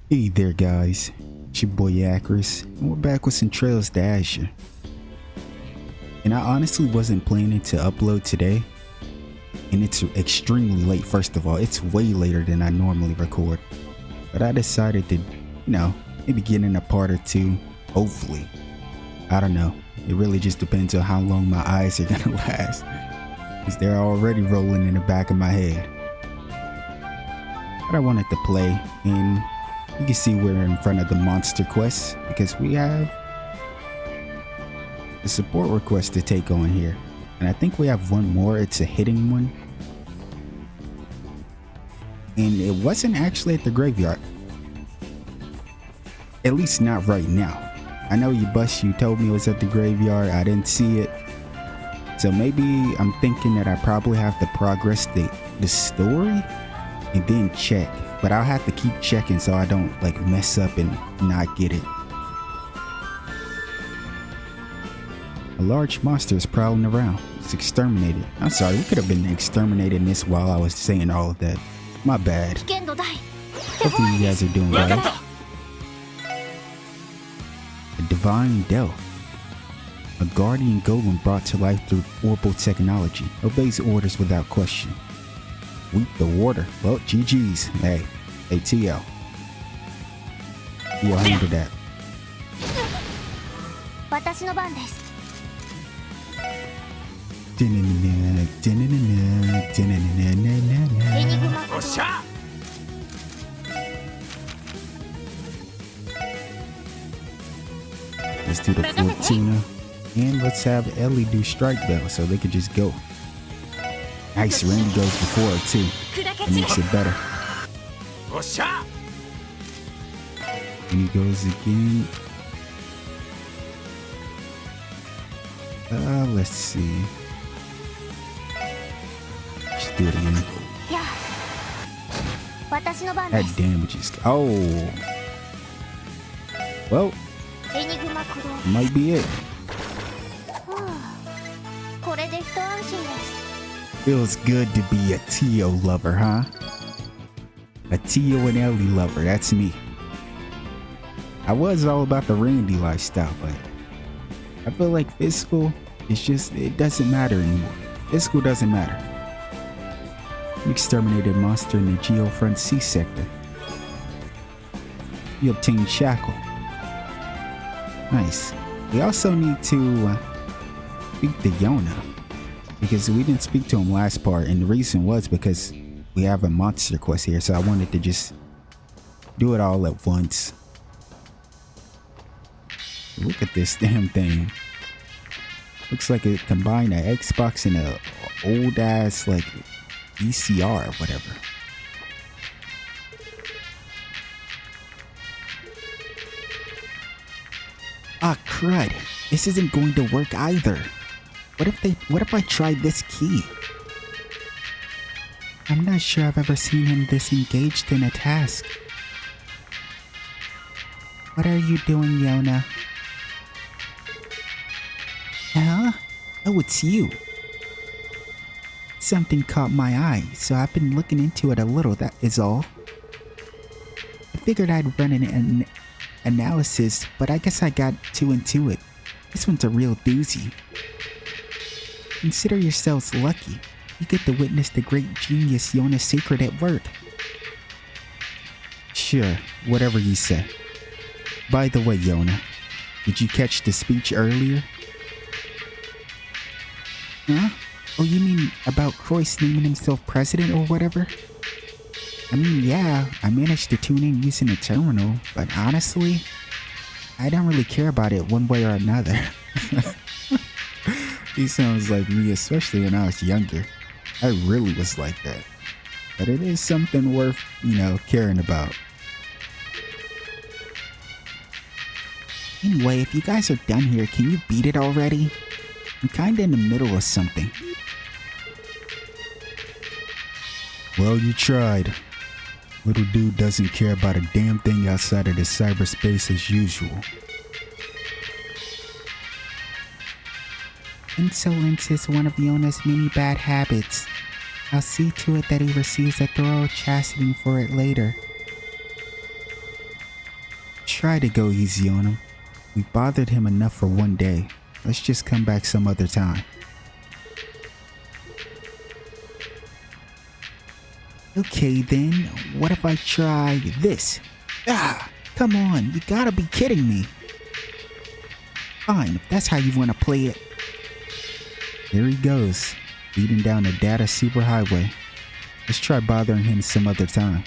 Hey there guys, it's your boy Acris, and we're back with some Trails to Azure. And I honestly wasn't planning to upload today, and it's extremely late. First of all, it's way later than I normally record, but I decided to, maybe get in a part or two, hopefully. I don't know, it really just depends on how long my eyes are gonna last, because they're already rolling in the back of my head. But I wanted to play, and you can see we're in front of the monster quest because we have a support request to take on here. And I think we have one more. It's a hidden one. And it wasn't actually at the graveyard. At least not right now. I know you told me it was at the graveyard. I didn't see it. So maybe I'm thinking that I probably have to progress the story and then check. But I'll have to keep checking so I don't mess up and not get it. A large monster is prowling around. It's exterminated. I'm sorry, we could have been exterminating this while I was saying all of that. My bad. Hopefully you guys are doing well. A divine delph. A guardian golem brought to life through orbital technology. Obeys orders without question. Weep the water. Well, GG's. Hey, TL. You'll handle that. Let's do the Fortuna. And let's have Ellie do Strike Bell so they could just go. Nice, Randy goes before it too. That makes it better. And he goes again. Let's see. Let's do it again. That damages. Oh. Well, might be it. Feels good to be a Tio lover, huh? A Tio and Ellie lover, that's me. I was all about the Randy lifestyle, but I feel like physical, it doesn't matter anymore. Physical doesn't matter. You exterminated monster in the Geofront C sector. You obtained Shackle. Nice. We also need to speak to Yona, because we didn't speak to him last part, and the reason was because we have a monster quest here, so I wanted to just do it all at once. Look at this damn thing. Looks like it combined an Xbox and a old ass VCR or whatever. Ah, crud. This isn't going to work either. What if I tried this key? I'm not sure I've ever seen him this engaged in a task. What are you doing, Yona? Huh? Oh, it's you. Something caught my eye, so I've been looking into it a little, that is all. I figured I'd run an analysis, but I guess I got too into it. This one's a real doozy. Consider yourselves lucky. You get to witness the great genius Yona Sacred at work. Sure, whatever you say. By the way, Yona, did you catch the speech earlier? Huh? Oh, you mean about Croyce naming himself president or whatever? I mean, yeah, I managed to tune in using a terminal, but honestly, I don't really care about it one way or another. He sounds like me, especially when I was younger. I really was like that. But it is something worth, caring about. Anyway, if you guys are done here, can you beat it already? I'm kinda in the middle of something. Well, you tried. Little dude doesn't care about a damn thing outside of the cyberspace as usual. Insolence is one of Yona's many bad habits. I'll see to it that he receives a thorough chastening for it later. try to go easy on him. We've bothered him enough for one day. Let's just come back some other time. Okay then, what if I try this? Ah, come on, you gotta be kidding me. Fine, if that's how you want to play it. There he goes, speeding down the data superhighway. Let's try bothering him some other time.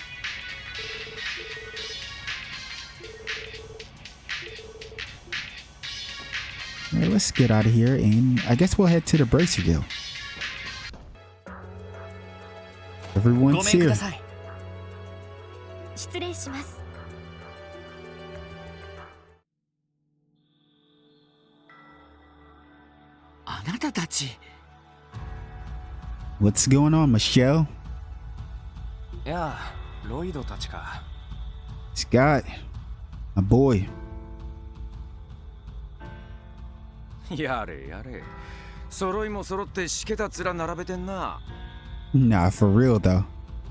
Alright, let's get out of here and I guess we'll head to the Bracerville. Everyone's here. 失礼します。あなたたち。What's going on, Michelle? いや、ロイドたちか。Scott, my boy. やれやれ。揃いも揃ってしけた面並べてんな。Nah, for real though.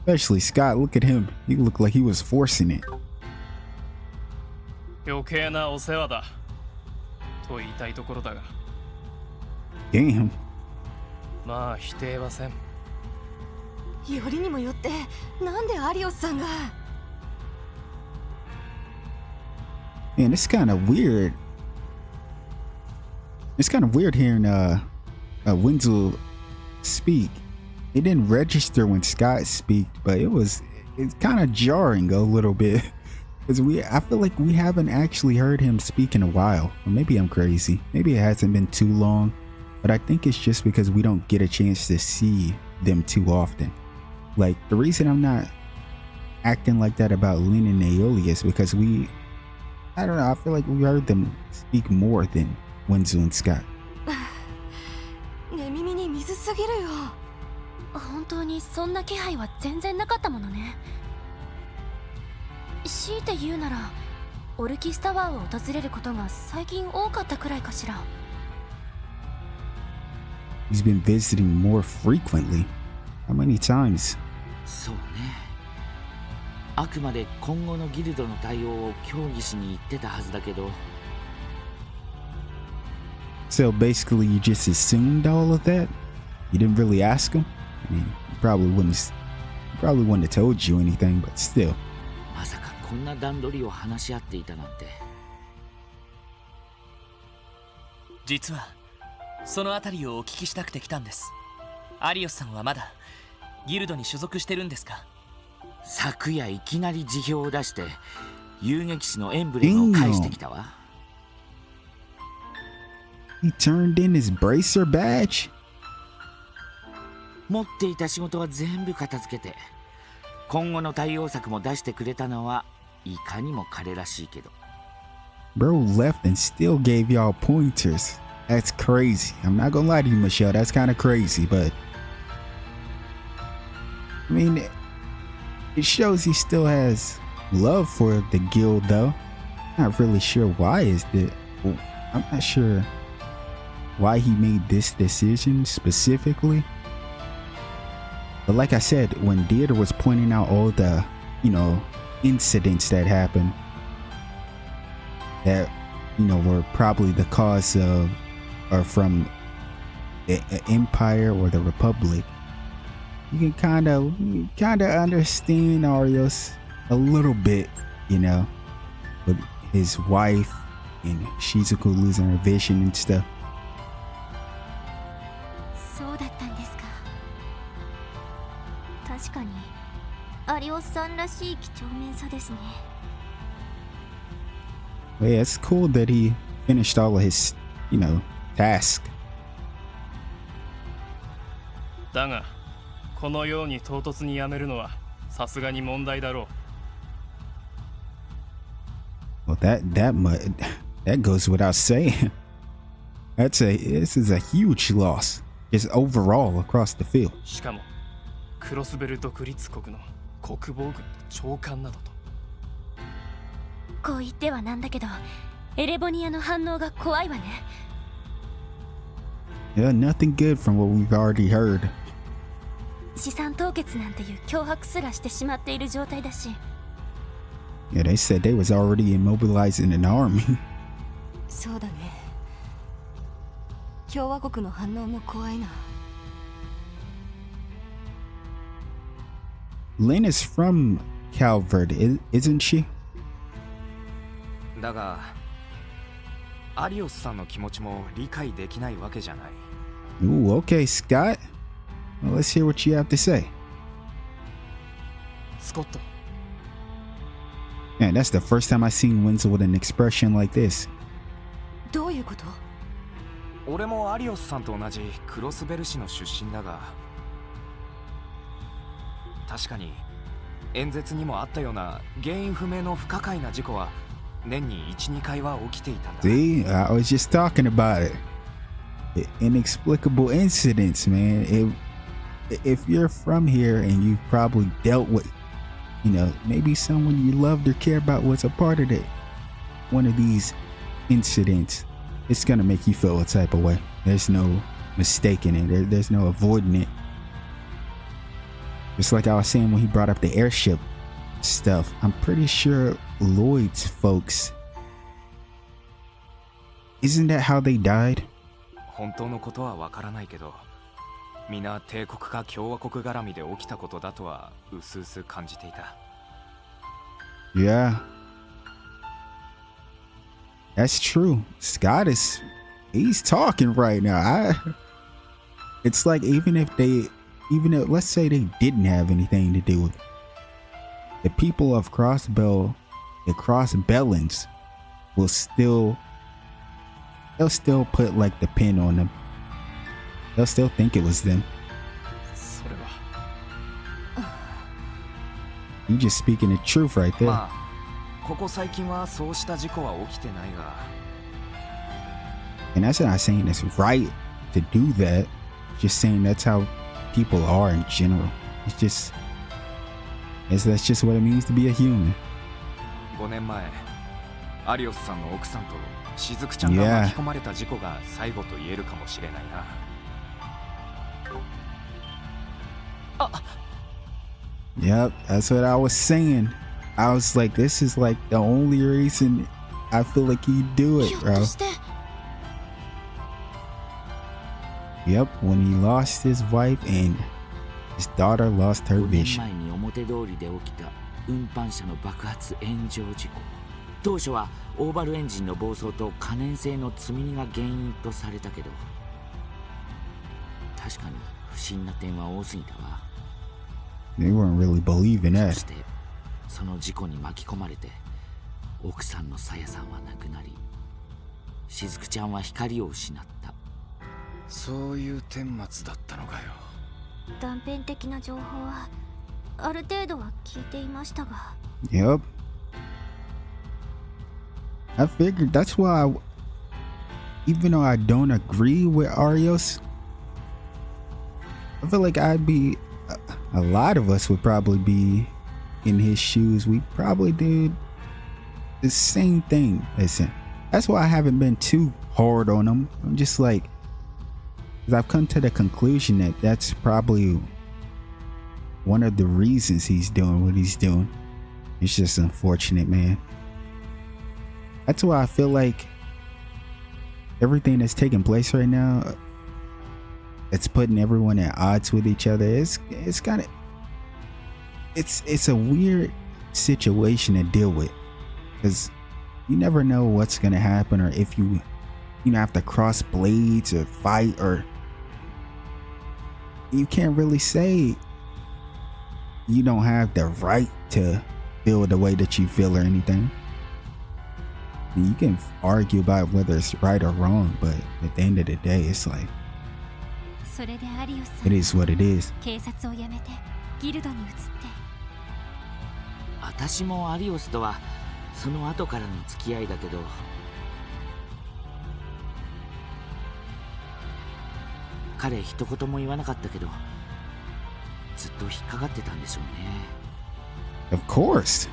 Especially Scott, look at him. He looked like he was forcing it. 余計なお世話だと言いたいところだが。Damn. まあ否定はせん。よりにもよってなんでアリオスさんが。Man, it's kind of weird. It's kind of weird hearing Wenzel speak. It didn't register when Scott speak, but it's kind of jarring a little bit because I feel like we haven't actually heard him speak in a while. Or maybe I'm crazy. Maybe it hasn't been too long, but I think it's just because we don't get a chance to see them too often. Like the reason I'm not acting like that about Lynn and Naoli is because I don't know, I feel like we heard them speak more than Wenzel and Scott. 寝耳に水すぎるよ。本当にそんな気配は全然なかったものね。強いて言うなら、オルキスタワーを訪れることが最近多かったくらいかしら。He's been visiting more frequently. How many times? そうね。あくまで今後のギルドの対応を協議しに行ってたはずだけど。So basically, you just assumed all of that? You didn't really ask him? I mean, he probably wouldn't have told you anything, but still. まさかこんな段取りを話し合っていたなんて。実はそのあたりをお聞きしたくて来たんです。アリオスさんはまだギルドに所属してるんですか？昨夜いきなり辞表を出して遊撃士のエンブレムを返してきたわ。He turned in his bracer badge? 持っていた仕事は全部片付けて今後の対応策も出してくれたのはいかにも彼らしいけど。 Bro left and still gave y'all pointers. That's crazy. I'm not gonna lie to you, Michelle. That's kind of crazy, but I mean, it shows he still has love for the guild, though. Not really sure why I'm not sure why he made this decision specifically. But like I said, when Deirdre was pointing out all the, incidents that happened that, were probably the cause of or from the Empire or the Republic, you can kind of understand Arios a little bit, with his wife and Shizuku losing her vision and stuff. そうだったんですか。確かにアリオスさんらしい几帳面さですね。Well, yeah, it's cool that he finished all of his, tasks. だがこのように唐突に辞めるのはさすがに問題だろう。 Well, that goes without saying. This is a huge loss, just overall across the field. しかもクロスベル独立国の国防軍の長官などと。こう言ってはなんだけど、エレボニアの反応が怖いわね。Yeah, nothing good from what we've already heard. 資産凍結なんていう脅迫すらしてしまっている状態だし。Yeah, they said they was already immobilizing an army. そうだね。共和国の反応も怖いな。Lynn is from Calvert, isn't she? だがアリオスさんの気持ちも理解できないわけじゃない。 Ooh, okay, Scott. Well, let's hear what you have to say. スコット、 Man, that's the first time I seen Winslow with an expression like this. どういうこと？俺もアリオスさんと同じクロスベル市の出身だが、確かに演説にもあったような原因不明の不可解な事故は年に 1,2 回は起きていたんだ。 See, I was just talking about it. Inexplicable incidents, man. If you're from here and you've probably dealt with, you know, maybe someone you loved or care about was a part of one of these incidents, it's gonna make you feel a type of way. There's no mistaking it. There's no avoiding it. Just like I was saying when he brought up the airship stuff, I'm pretty sure Lloyd's folks, isn't that how they died? 本当のことはわからないけど、皆帝国か共和国絡みで起きたことだとは薄々感じていた。 Yeah, that's true. Scott he's talking right now. It's like even if let's say they didn't have anything to do with it, the people of Crossbell, the Crossbellings, they'll still put like the pin on them. They'll still think it was them. それは You just speaking the truth right there. まあ、ここ最近はそうした事故は起きてないが。 And that's not saying it's right to do that. Just saying that's how people are in general. That's just what it means to be a human. 5年前、アリオスさんの奥さんとしずくちゃんが巻き込まれた事故が最後と言えるかもしれないな。Yep, that's what I was saying. I was like, this is like the only reason I feel like you do it, ひょっ bro. として。 Yep, when he lost his wife and his daughter lost her 5年 vision. 前に表通りで起きた運搬車の爆発炎上事故。当初はオーバルエンジンの暴走と可燃性の積み荷が原因とされたけど、確かに不審な点は多すぎたわ。 They weren't really believing そ that. してその事故に巻き込まれて奥さんのさやさんは亡くなり、しずくちゃんは光を失った。そういう顛末だったのかよ。断片的な情報はある程度は聞いていましたが。 Yep. I figured that's why even though I don't agree with Arios, I feel like I'd be, a lot of us would probably be in his shoes. We probably did the same thing as him. That's why I haven't been too hard on him. I'm just like, 'cause I've come to the conclusion that that's probably one of the reasons he's doing what he's doing. It's just unfortunate, man. That's why I feel like everything that's taking place right now, it's putting everyone at odds with each other. It's kind of, it's a weird situation to deal with, because you never know what's gonna happen, or if you have to cross blades or fight, or you can't really say you don't have the right to feel the way that you feel or anything. You can argue about whether it's right or wrong, but at the end of the day, it's like, それでアリオスさ it ん、 is what it is. 警察を辞めてギルドに移って。私もアリオスとはその後からの付き合いだけど、彼一言も言わなかったけど、ずっと引っかかってたんでしょうね。 Of course.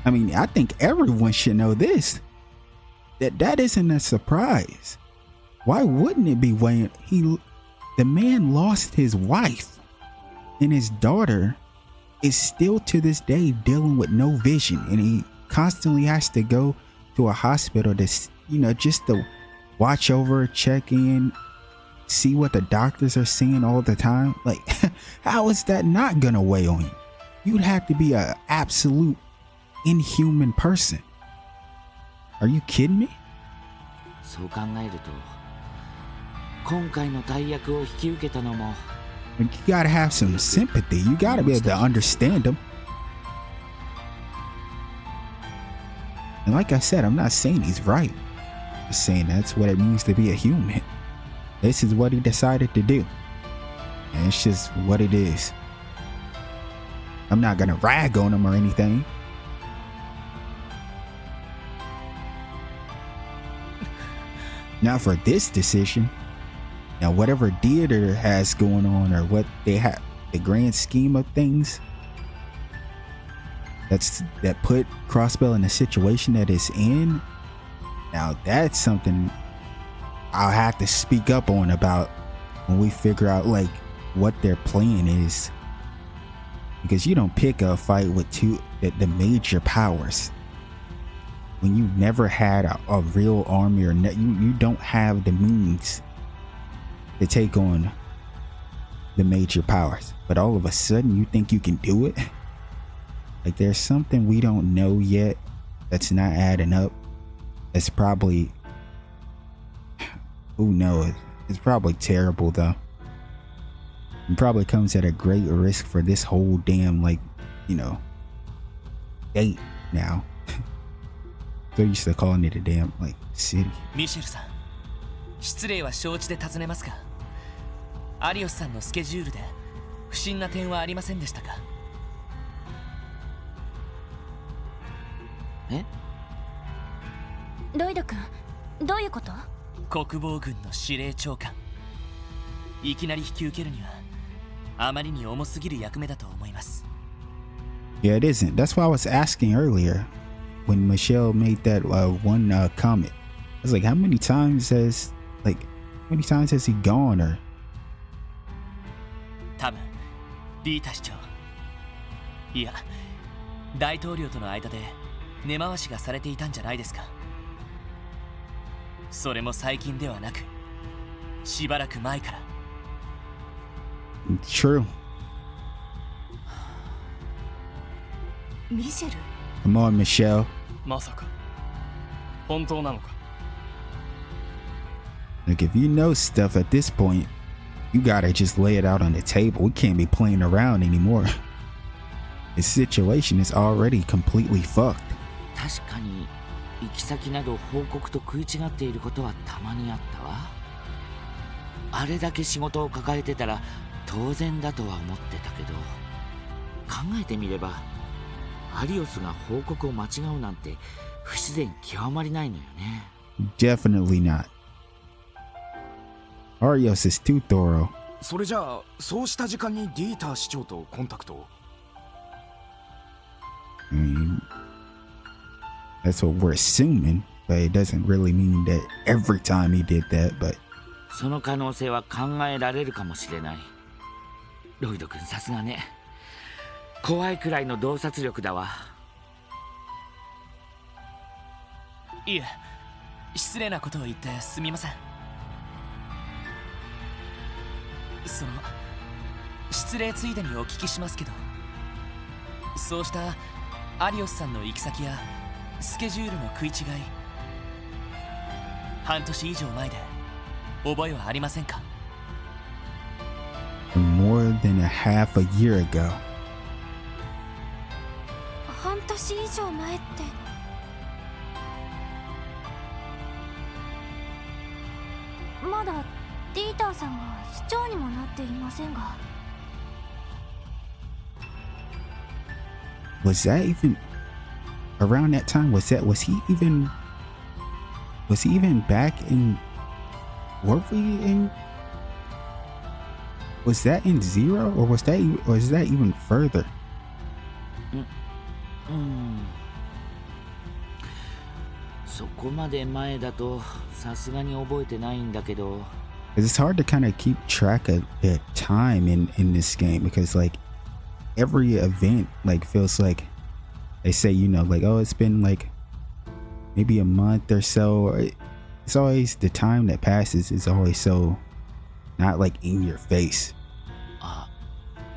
I mean, I think everyone should know this. That isn't a surprise. Why wouldn't it be when the man lost his wife and his daughter is still to this day dealing with no vision, and he constantly has to go to a hospital to, you know, just to watch over, check in, see what the doctors are saying all the time. Like, how is that not gonna weigh on you? You'd have to be an absolute inhuman person. Are you kidding me? そう考えると今回の大役を引き受けたのも You gotta have some sympathy. You gotta be able to understand them. And like I said, I'm not saying he's right. I'm just saying that's what it means to be a human. This is what he decided to do. And it's just what it is. I'm not gonna rag on him or anything. Not for this decision. Now, whatever theater has going on, or what they have, the grand scheme of things, that put Crossbell in the situation that it's in. Now, that's something I'll have to speak up on about when we figure out like what their plan is, because you don't pick a fight with the major powers when you never had a real army, or you don't have the means to take on the major powers, but all of a sudden you think you can do it. Like, there's something we don't know yet that's not adding up. It's probably, who knows, it's probably terrible though. It probably comes at a great risk for this whole damn, like, you know, state now. They're used to calling it a damn, like, city. ミシェルさん、失礼は承知で尋ねますが、アリオスさんのスケジュールで不審な点はありませんでしたか？え？ロイド君、どういうこと？国防軍の司令長官。いきなり引き受けるにはあまりに重すぎる役目だと思います。Yeah, it isn't. That's why I was asking earlier when Michelle made that one comment. I was like, how many times has he gone? Or 多分ビータ市長、いや大統領との間で根回しがされていたんじゃないですか。それも最近ではなくしばらく前から。 True. ミシェル？ Come on, Michelle. まさか本当なのか？ Like, if you know stuff at this point, you gotta just lay it out on the table. We can't be playing around anymore. The situation is already completely fucked. 確かに行き先など報告と食い違っていることはたまにあったわ。あれだけ仕事を抱えてたら当然だとは思ってたけど、考えてみればアリオスが報告を間違うなんて不自然極まりないのよね。 Definitely not. Arios is too thorough. それじゃあそうした時間にディーター市長とコンタクトを。I mean, that's what we're assuming, but it doesn't really mean that every time he did that. But その可能性は考えられるかもしれない。ロイド君さすがね。怖いくらいの洞察力だわ。いえ、失礼なことを言ってすみません。その失礼ついでにお聞きしますけど、そうしたアリオスさんの行き先やスケジュールの食い違い、半年以上前で覚えはありませんか？ more than a half a year ago. 半年以上前って。まだディーターさんが市長にもなっていませんが。 Was that even around that time? Was he even back in? Were we in? Was that in Zero, or was that even further? そこまで前だとさすがに覚えてないんだけど。 It's hard to kind of keep track of the time in this game, because like every event like feels like they say, you know, like, oh, it's been like maybe a month or so. It's always the time that passes is always so not like in your face. あ、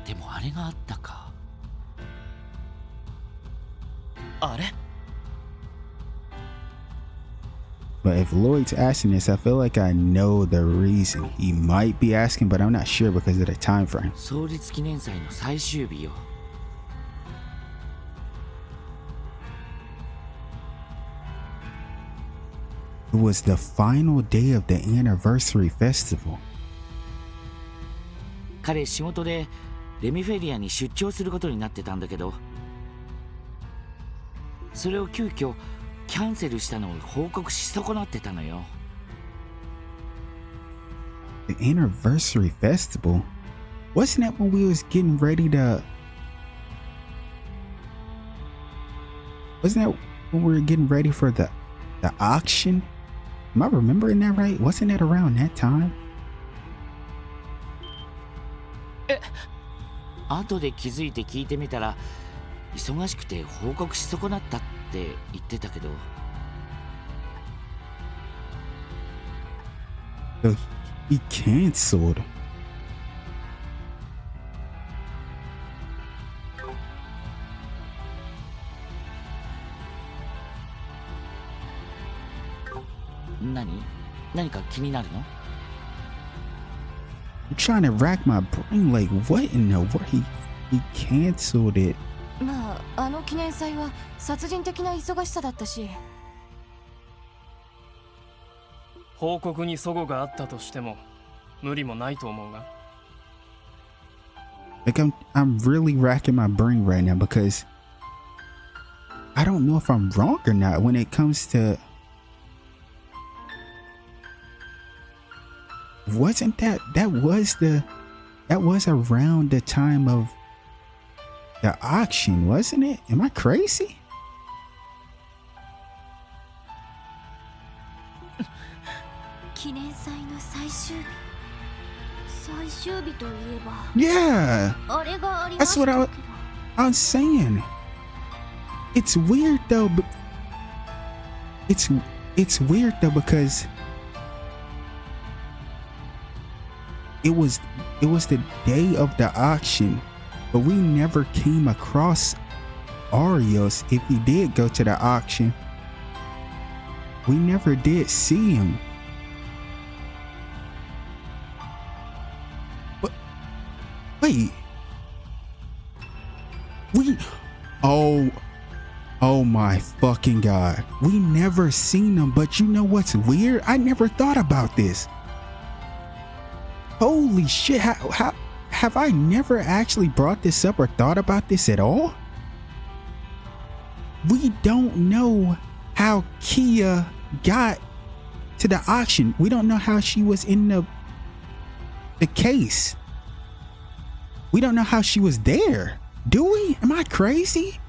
でもあれがあったか。あれ But if Lloyd's asking this, I feel like I know the reason he might be asking, but I'm not sure because of the time frame. 創立記念祭の最終日よ。It was the final day of the anniversary festival. 彼仕事でレミフェリアに出張することになってたんだけど、それを急遽キャンセルしたのを報告し損なってたのよ。The anniversary festival? Wasn't that when we was getting ready to... Wasn't that when we were getting ready for the auction? Am I remembering that right? Wasn't that around that time? 後で気づいて聞いてみたら、忙しくて報告し損なったって言ってたけど。So he canceled.何か気になるの？ I'm trying to rack my brain like what in the world he canceled it. まああの記念祭は殺人的な忙しさだったし。報告に齟齬があったとしても無理もないと思うが。Like I'm really racking my brain right now because I don't know if I'm wrong or not when it comes to... Wasn't that was around the time of the auction, wasn't it? Am I crazy? 記念祭の最終日。最終日といえば。Yeah. あれがありまし That's た what けど。I'm saying. It's weird though, but it's weird though because it was the day of the auction, but we never came across Arios. If he did go to the auction, we never did see him. But wait, oh my fucking god, we never seen him. But you know what's weird? I never thought about this. Holy shit, how have I never actually brought this up or thought about this at all? We don't know how Kia got to the auction. We don't know how she was in the case. We don't know how she was there. Do we? Am I crazy?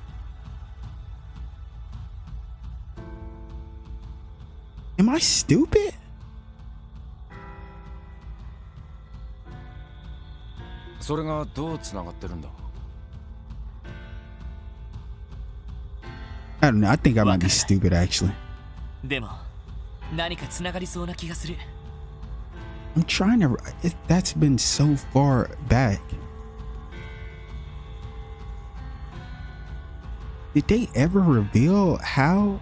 Am I stupid? Soれがどうつながってるんだ? I don't know. I think I might be stupid actually. でも何かつながりそうな気がする。I'm trying to... That's been so far back. Did they ever reveal how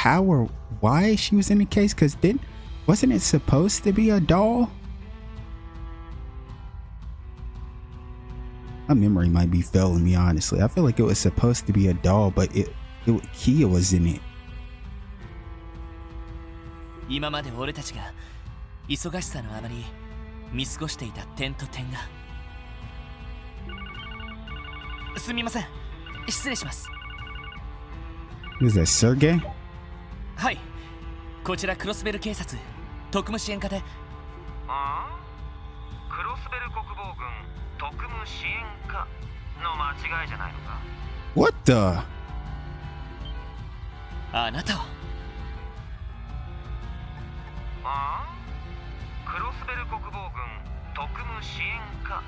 or why she was in the case? Because wasn't it supposed to be a doll? My memory might be failing me, honestly. I feel like it was supposed to be a doll, but Kia was in it. 今まで俺たちが忙しさのあまり見過ごしていた点と点が。すみません、失礼します。Is that Sergey? はい、こちらクロスベル警察特務支援課で。ああ、クロスベル国防軍特務支援課の間違いじゃないのか。 What the? あなたは。ああ、クロスベル国防軍特務支援課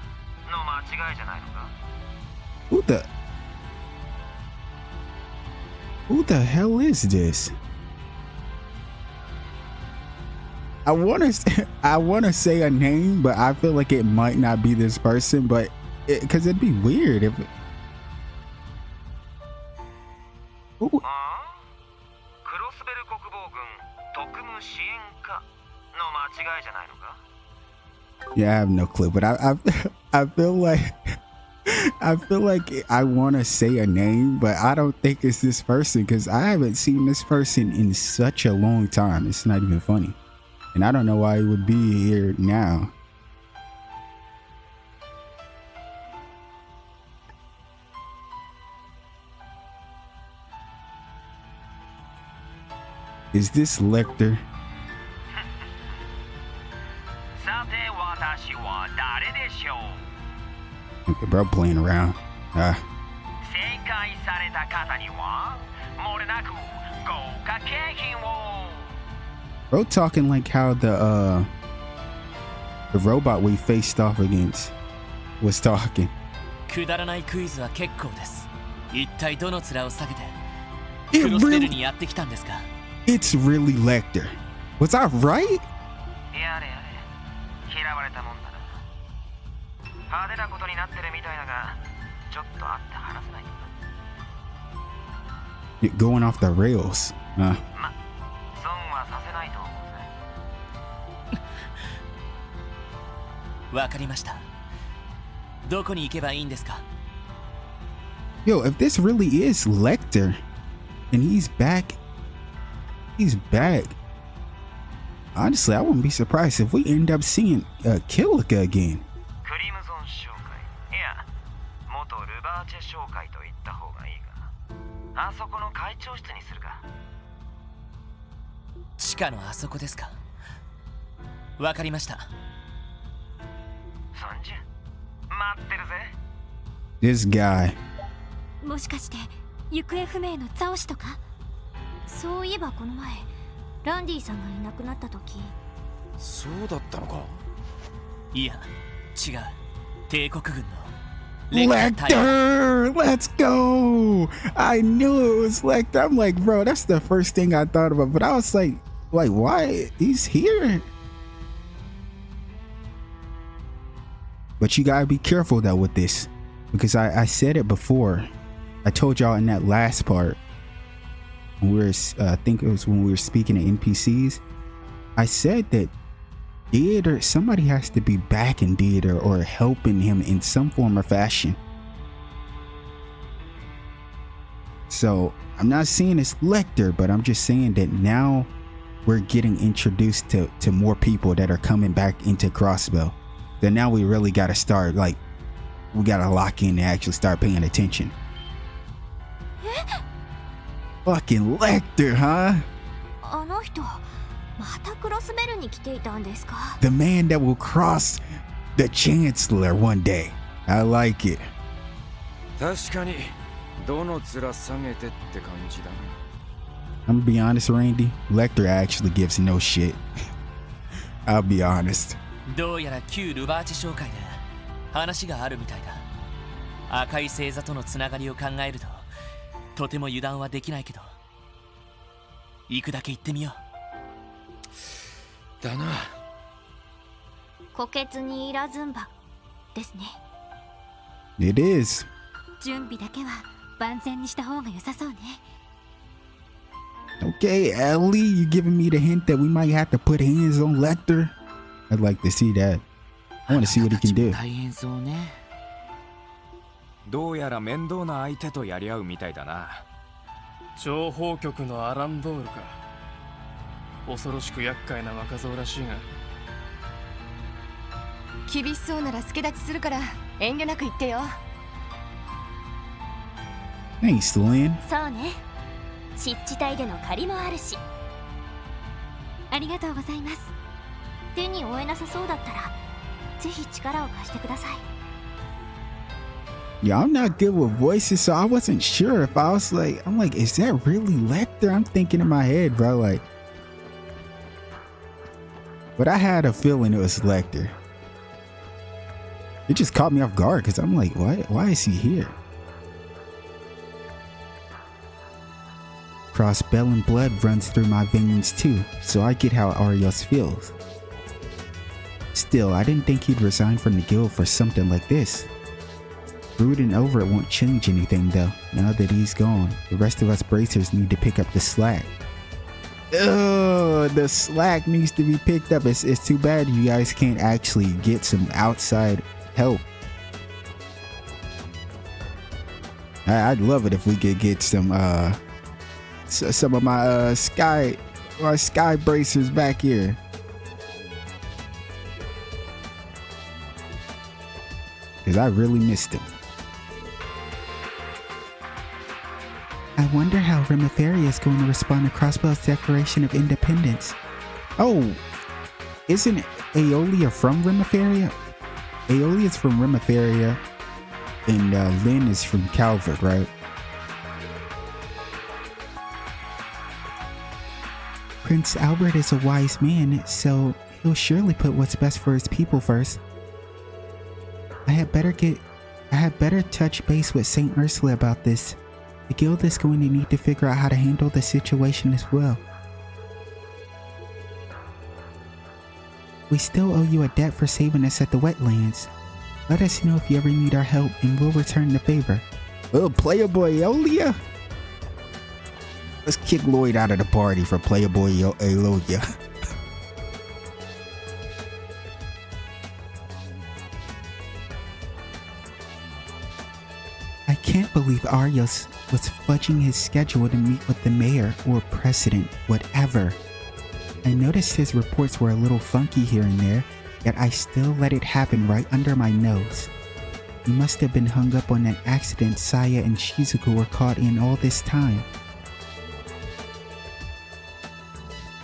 の間違いじゃないのか？ Who the hell is this? I wanna say a name, but I feel like it might not be this person, but because it'd be weird if it... Ooh. クロスベル国防軍特務支援課の間違いじゃないのか？ Yeah, I have no clue, but I feel like I want to say a name, but I don't think it's this person because I haven't seen this person in such a long time. It's not even funny, and I don't know why he would be here now. Is this Lecter? さて私は誰でしょう？ Okay, bro, playing around. 正解された方には漏れなく豪華景品を。 Bro, talking like how the robot we faced off against was talking. くだらないクイズは結構です。一体どの面を下げて It クロスベル really, にやってきたんですか？ it's really Lecter. Was I right? やれやれ嫌われたもんだな。派手なことになってるみたいだがちょっと会って話せないかな。 You're going off the rails. ま、損はさせないと思うぜ。わかりました。どこに行けばいいんですか？ Yo, if this really is Lecter and he's back. Honestly, I wouldn't be surprised if we end up seeing Kilika again. クリムゾン商会、いや、元ルバーチェ商会と言った方がいいが、あそこの会長室にするか。地下のあそこですか？わかりました。そんじゃ、待ってるぜ。 This guy. もしかして行方不明のザオシとか？そういえばこの前ランディさんがいなくなった時。そうだったのか。いや、違う。帝国軍の Lecter! Let's go! I knew it was Lecter. I'm like, bro, that's the first thing I thought about. But I was like, why? He's here. But you gotta be careful though with this. Because I said it before. I told y'all in that last part. When we were, I think it was when we were speaking to NPCs. I said that Theater, somebody has to be backing Theater or helping him in some form or fashion. So I'm not saying it's Lecter, but I'm just saying that now we're getting introduced to more people that are coming back into Crossbell. Then now we really got to start, like, we got to lock in and actually start paying attention. Fucking Lecter, huh? あの人またクロスベルに来ていたんですか？ The man that will cross the Chancellor one day. I like it. 確かにどの面下げてって感じだな。 I'm gonna be honest, Randy. Lecter actually gives no shit. I'll be honest. どうやら旧ルバーチェ商会で話があるみたいだ。赤い星座とのつながりを考えるととても油断はできないけど、行くだけ行ってみよう。だな。虎穴にいらずんばですね。 It is. 準備だけは万全にした方が良さそうね。 Okay, Ellie, you giving me the hint that we might have to put hands on Lecter? I'd like to see that. I want to see what he can do. 大変そうね。どうやら面倒な相手とやり合うみたいだな。情報局のアランドールか。恐ろしく厄介な若造らしいが。厳しそうなら助立ちするから遠慮なく言ってよ。 Thanks, Lynn. そうね。湿地帯での借りもあるし。ありがとうございます。手に負えなさそうだったらぜひ力を貸してください。 Yeah, I'm not good with voices, so I wasn't sure if I was like, I'm like, is that really Lecter? I'm thinking in my head, bro, like. But I had a feeling it was Lecter. It just caught me off guard because I'm like, why is he here? Crossbell and blood runs through my veins too, so I get how Arios feels. Still, I didn't think he'd resign from the guild for something like this. Brooding over it won't change anything though. Now that he's gone, the rest of us bracers need to pick up the slack. Ugh, the slack needs to be picked up. It's too bad you guys can't actually get some outside help. I'd love it if we could get some of my sky bracers back here. Cause I really missed them. I wonder how Remiferia is going to respond to Crossbell's Declaration of Independence. Oh, isn't Aeolia from Remiferia? Aeolia's from Remiferia, and Lynn is from Calvert, right? Prince Albert is a wise man, so he'll surely put what's best for his people first. I had better touch base with Saint Ursula about this. The guild is going to need to figure out how to handle the situation as well. We still owe you a debt for saving us at the wetlands. Let us know if you ever need our help and we'll return the favor. Oh, Playboy Aeolia? Let's kick Lloyd out of the party for Playboy Aeolia. I can't believe Arios was fudging his schedule to meet with the mayor or president, whatever. I noticed his reports were a little funky here and there, yet I still let it happen right under my nose. He must have been hung up on that accident Saya and Shizuku were caught in all this time.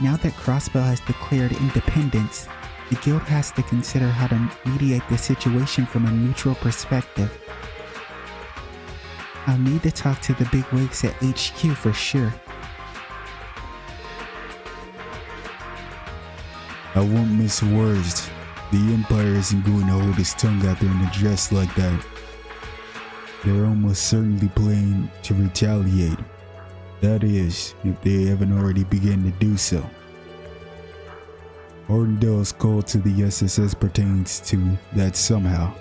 Now that Crossbell has declared independence, the guild has to consider how to mediate the situation from a neutral perspective. I'll need to talk to the bigwigs at HQ for sure. I won't miss words. The Empire isn't going to hold his tongue out there in a dress like that. They're almost certainly planning to retaliate. That is, if they haven't already begun to do so. Ardendel's call to the SSS pertains to that somehow,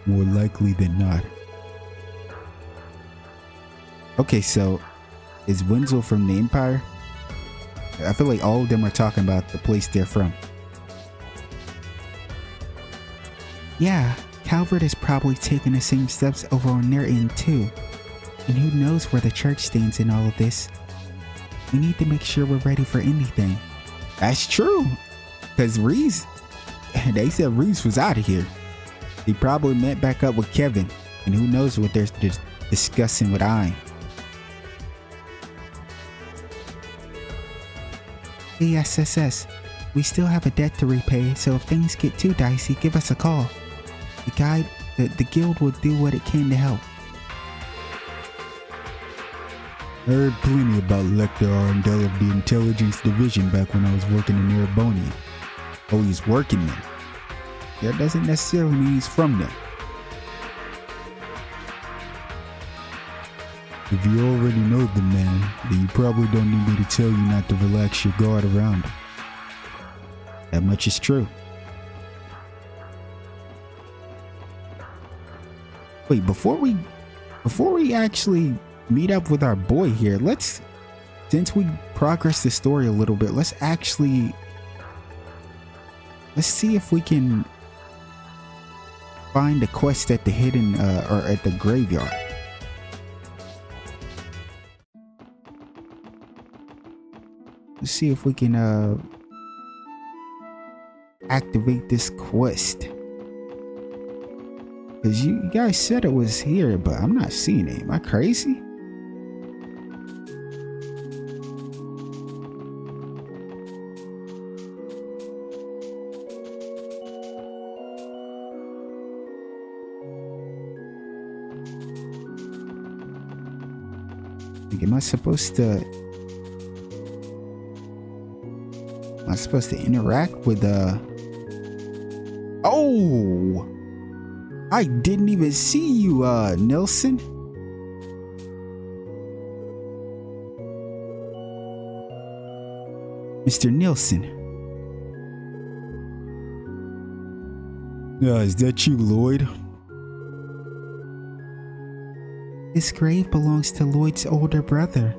more likely than not. Okay, so is Wenzel from the Empire? I feel like all of them are talking about the place they're from. Yeah, Calvert is probably taking the same steps over on their end too. And who knows where the church stands in all of this. We need to make sure we're ready for anything. That's true. Because Reese, they said Reese was out of here. He probably met back up with Kevin. And who knows what they're discussing with Ein. Hey SSS, we still have a debt to repay, so if things get too dicey, give us a call. The guild will do what it can to help. I heard plenty about Lecter Arndel of the Intelligence Division back when I was working in Erebonia. Oh, he's working there. That doesn't necessarily mean he's from there. If you already know the man, then you probably don't need me to tell you not to relax your guard around him. That much is true. Wait, before we actually meet up with our boy here, since we progress the story a little bit, let's see if we can find a quest at the hidden or at the graveyard. Let's see if we can activate this quest. Because you guys said it was here, but I'm not seeing it. Am I crazy? Like, am I supposed to interact with Oh! I didn't even see you, Nelson. Mr. Nelson. Is that you, Lloyd? This grave belongs to Lloyd's older brother.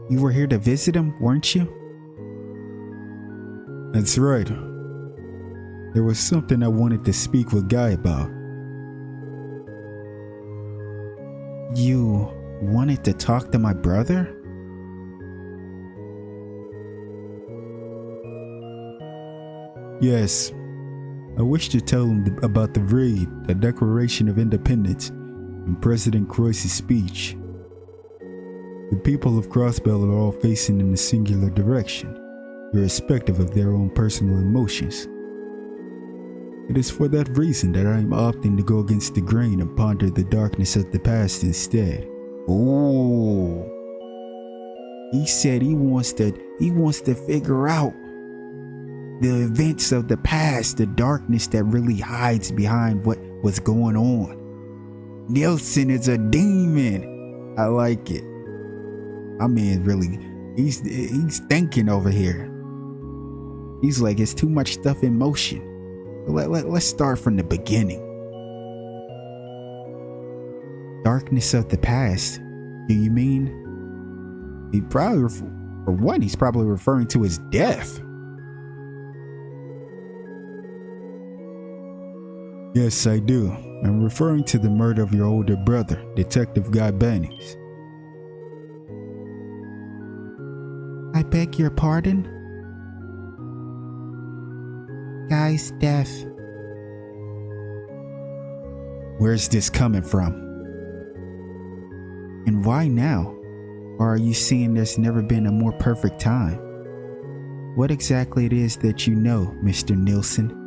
You were here to visit him, weren't you? That's right. There was something I wanted to speak with Guy about. You wanted to talk to my brother? Yes. I wish to tell him about the raid, the Declaration of Independence, and President Croiss's speech. The people of Crossbell are all facing in a singular direction, irrespective of their own personal emotions. It is for that reason that I am opting to go against the grain and ponder the darkness of the past instead. Oh, he said he wants to figure out the events of the past, the darkness that really hides behind what was going on. Nelson is a demon. I like it. I mean, really, he's thinking over here. He's like, it's too much stuff in motion. Let's start from the beginning. Darkness of the past? Do you mean? He's probably referring to his death. Yes, I do. I'm referring to the murder of your older brother, Detective Guy Bannings. I beg your pardon? Guy's death. Where's this coming from? And why now? Or are you saying there's never been a more perfect time? What exactly it is that you know, Mr. Nelson?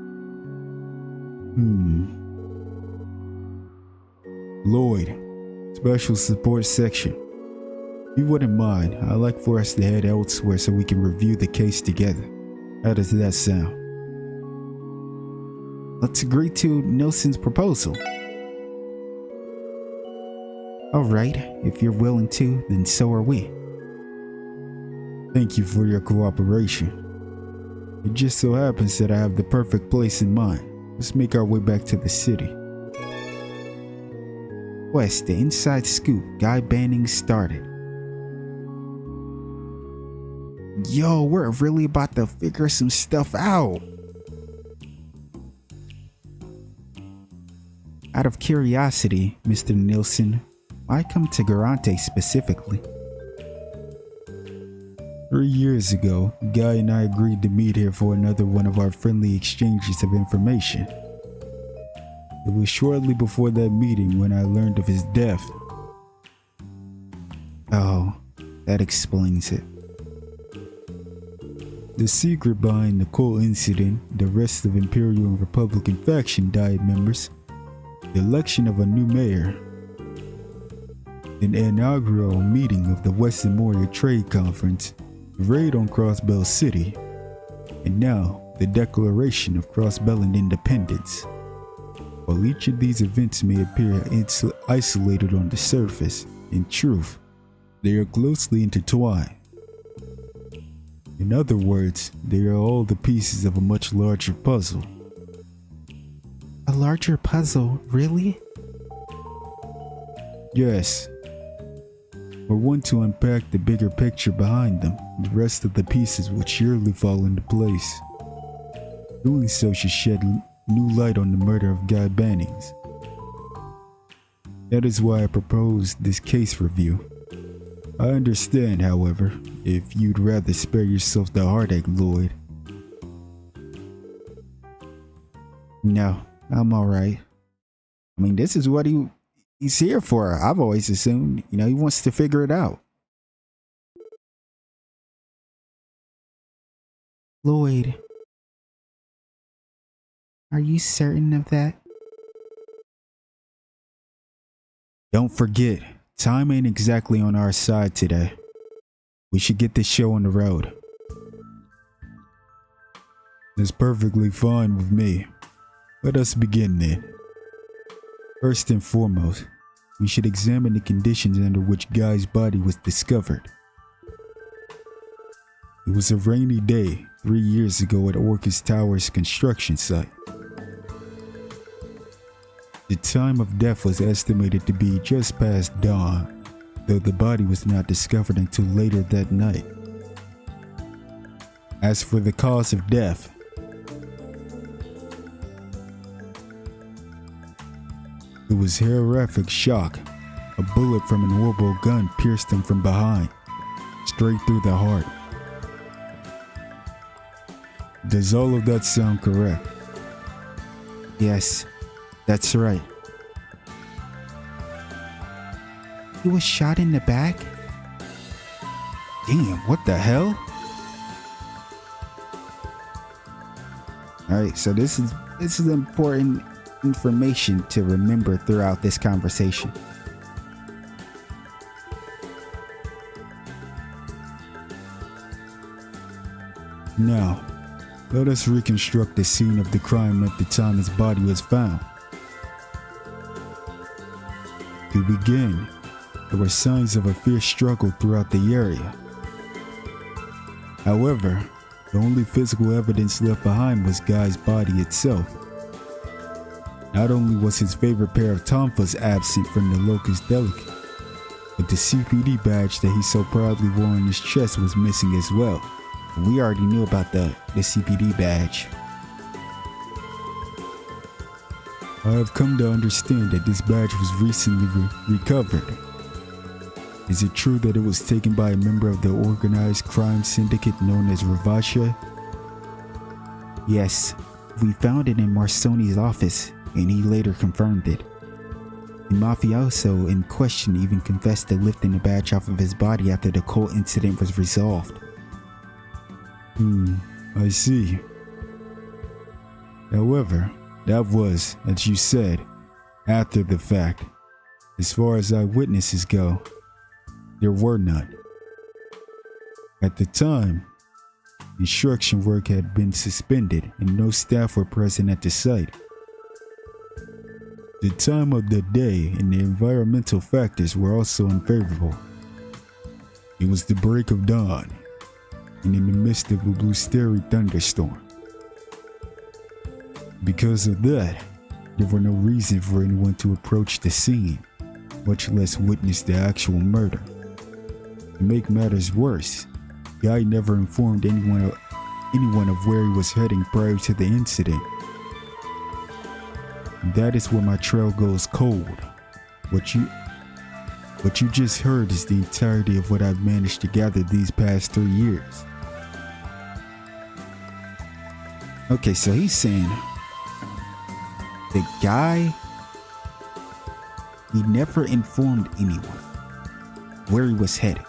Lloyd, Special Support Section. If you wouldn't mind, I'd like for us to head elsewhere so we can review the case together. How does that sound? Let's agree to Nelson's proposal. Alright, if you're willing to, then so are we. Thank you for your cooperation. It just so happens that I have the perfect place in mind. Let's make our way back to the city. West, the inside scoop. Guy Bannings started. Yo, we're really about to figure some stuff out. Out of curiosity, Mr. Nelson, why come to Garante specifically? 3 years ago, Guy and I agreed to meet here for another one of our friendly exchanges of information. It was shortly before that meeting when I learned of his death. Oh, that explains it. The secret behind the Cole incident, the arrest of Imperial and Republican faction Diet members, the election of a new mayor, an inaugural meeting of the Western Moria Trade Conference, the raid on Crossbell City, and now the Declaration of Crossbellan Independence. While each of these events may appear isolated on the surface, in truth, they are closely intertwined. In other words, they are all the pieces of a much larger puzzle. A larger puzzle, really? Yes. Or one to unpack the bigger picture behind them, the rest of the pieces will surely fall into place. Doing so should shed new light on the murder of Guy Bannings. That is why I proposed this case review. I understand, however, if you'd rather spare yourself the heartache, Lloyd. No, I'm alright. I mean, this is what he's here for. I've always assumed, he wants to figure it out. Lloyd, are you certain of that? Don't forget, time ain't exactly on our side today. We should get this show on the road. That's perfectly fine with me. Let us begin then. First and foremost, we should examine the conditions under which Guy's body was discovered. It was a rainy day 3 years ago at Orcus Tower's construction site. The time of death was estimated to be just past dawn, though the body was not discovered until later that night. As for the cause of death, it was horrific shock. A bullet from an orbital gun pierced him from behind, straight through the heart. Does all of that sound correct? Yes, that's right. He was shot in the back? Damn, what the hell? Alright, so this is important information to remember throughout this conversation. Now, let us reconstruct the scene of the crime at the time his body was found. To begin, there were signs of a fierce struggle throughout the area. However, the only physical evidence left behind was Guy's body itself. Not only was his favorite pair of tonfas absent from the locus delicate, but the CPD badge that he so proudly wore on his chest was missing as well. We already knew about the CPD badge. I have come to understand that this badge was recently recovered. Is it true that it was taken by a member of the organized crime syndicate known as Remiferia? Yes, we found it in Marsoni's office, and he later confirmed it. The mafioso in question even confessed to lifting the badge off of his body after the cult incident was resolved. I see. However, that was, as you said, after the fact. As far as eyewitnesses go, there were none. At the time, construction work had been suspended and no staff were present at the site. The time of the day and the environmental factors were also unfavorable. It was the break of dawn, and in the midst of a blustery thunderstorm. Because of that, there were no reason for anyone to approach the scene, much less witness the actual murder. To make matters worse, Guy never informed anyone of where he was heading prior to the incident. And that is where my trail goes cold. What you just heard is the entirety of what I've managed to gather these past 3 years. Okay, so he's saying the guy, he never informed anyone where he was headed.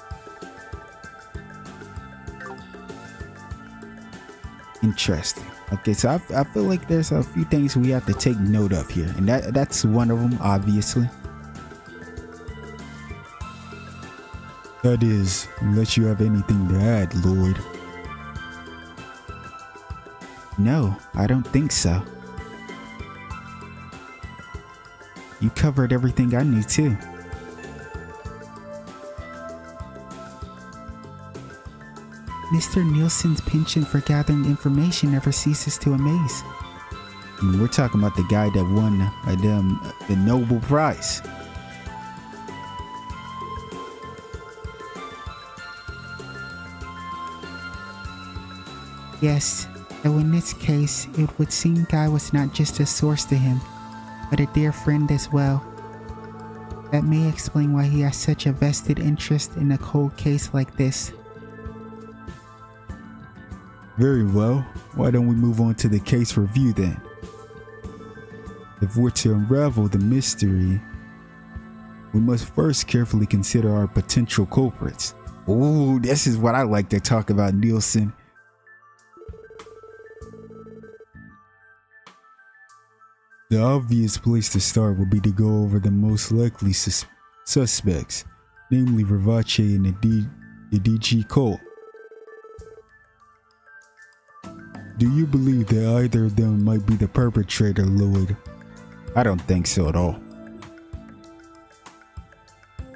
Interesting. Okay, so I feel like there's a few things we have to take note of here, and that's one of them, obviously. That is, unless you have anything to add, Lloyd. No, I don't think so. You covered everything I knew too. Mr. Nielsen's penchant for gathering information never ceases to amaze. I mean, we're talking about the guy that won the Nobel Prize. Yes, though in this case, it would seem Guy was not just a source to him, but a dear friend as well. That may explain why he has such a vested interest in a cold case like this. Very well, why don't we move on to the case review then? If we're to unravel the mystery, we must first carefully consider our potential culprits. Ooh, this is what I like to talk about, Nielsen. The obvious place to start would be to go over the most likely suspects, namely Ravache and the DG cult. Do you believe that either of them might be the perpetrator, Lloyd? I don't think so at all.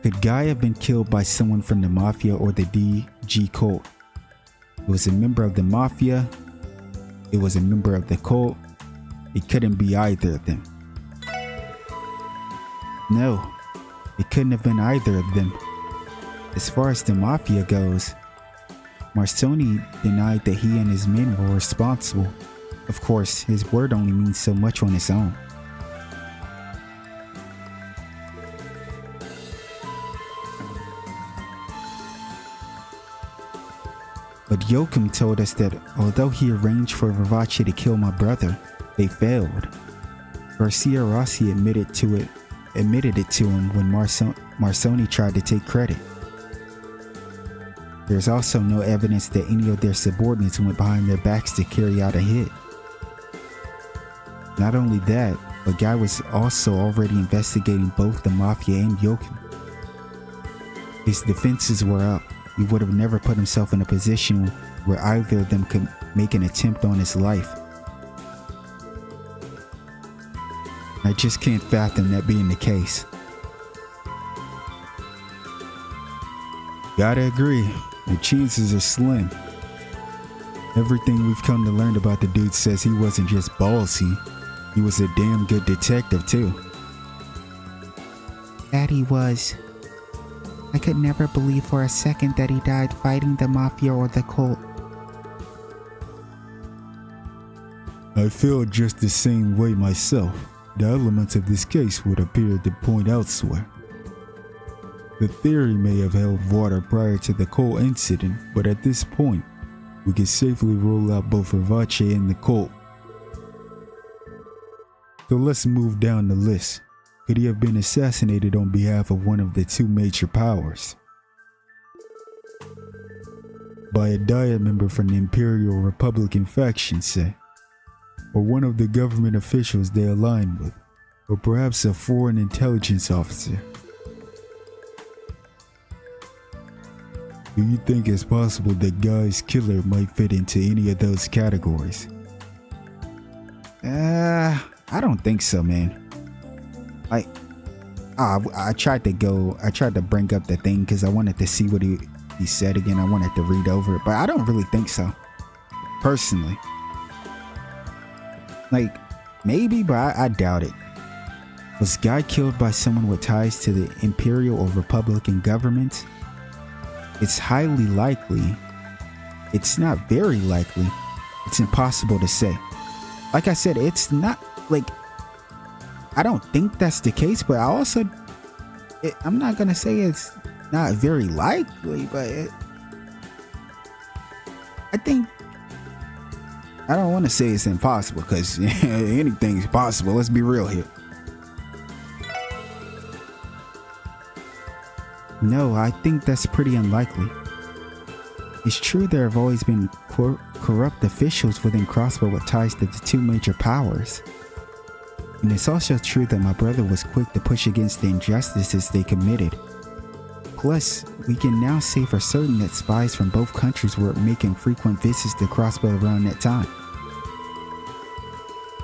Could Guy have been killed by someone from the Mafia or the DG cult? It was a member of the Mafia. It was a member of the cult. It couldn't be either of them. No, it couldn't have been either of them. As far as the Mafia goes, Marsoni denied that he and his men were responsible. Of course, his word only means so much on its own. But Yoakum told us that although he arranged for Vivace to kill my brother, they failed. Garcia Rossi admitted it to him when Marsoni tried to take credit. There's also no evidence that any of their subordinates went behind their backs to carry out a hit. Not only that, but Guy was also already investigating both the Mafia and Yoakum. His defenses were up. He would have never put himself in a position where either of them could make an attempt on his life. I just can't fathom that being the case. Gotta agree, the chances are slim. Everything we've come to learn about the dude says he wasn't just ballsy, he was a damn good detective too. That he was. I could never believe for a second that he died fighting the Mafia or the cult. I feel just the same way myself. The elements of this case would appear to point elsewhere. The theory may have held water prior to the cult incident, but at this point, we can safely rule out both Vivace and the cult. So let's move down the list. Could he have been assassinated on behalf of one of the two major powers? By a Diet member from the Imperial Republican faction, say? Or one of the government officials they align with? Or perhaps a foreign intelligence officer? Do you think it's possible that Guy's killer might fit into any of those categories? I don't think so, man. I tried to bring up the thing because I wanted to see what he said again. I wanted to read over it, but I don't really think so. Personally. Like, maybe, but I doubt it. Was Guy killed by someone with ties to the Imperial or Republican government? It's highly likely. It's not very likely. It's impossible to say. Like I said, it's not like, I don't think that's the case, but I'm not gonna say it's not very likely, but I don't want to say it's impossible because anything's possible. Let's be real here. No, I think that's pretty unlikely. It's true there have always been corrupt officials within Crossbell with ties to the two major powers. And it's also true that my brother was quick to push against the injustices they committed. Plus, we can now say for certain that spies from both countries were making frequent visits to Crossbell around that time.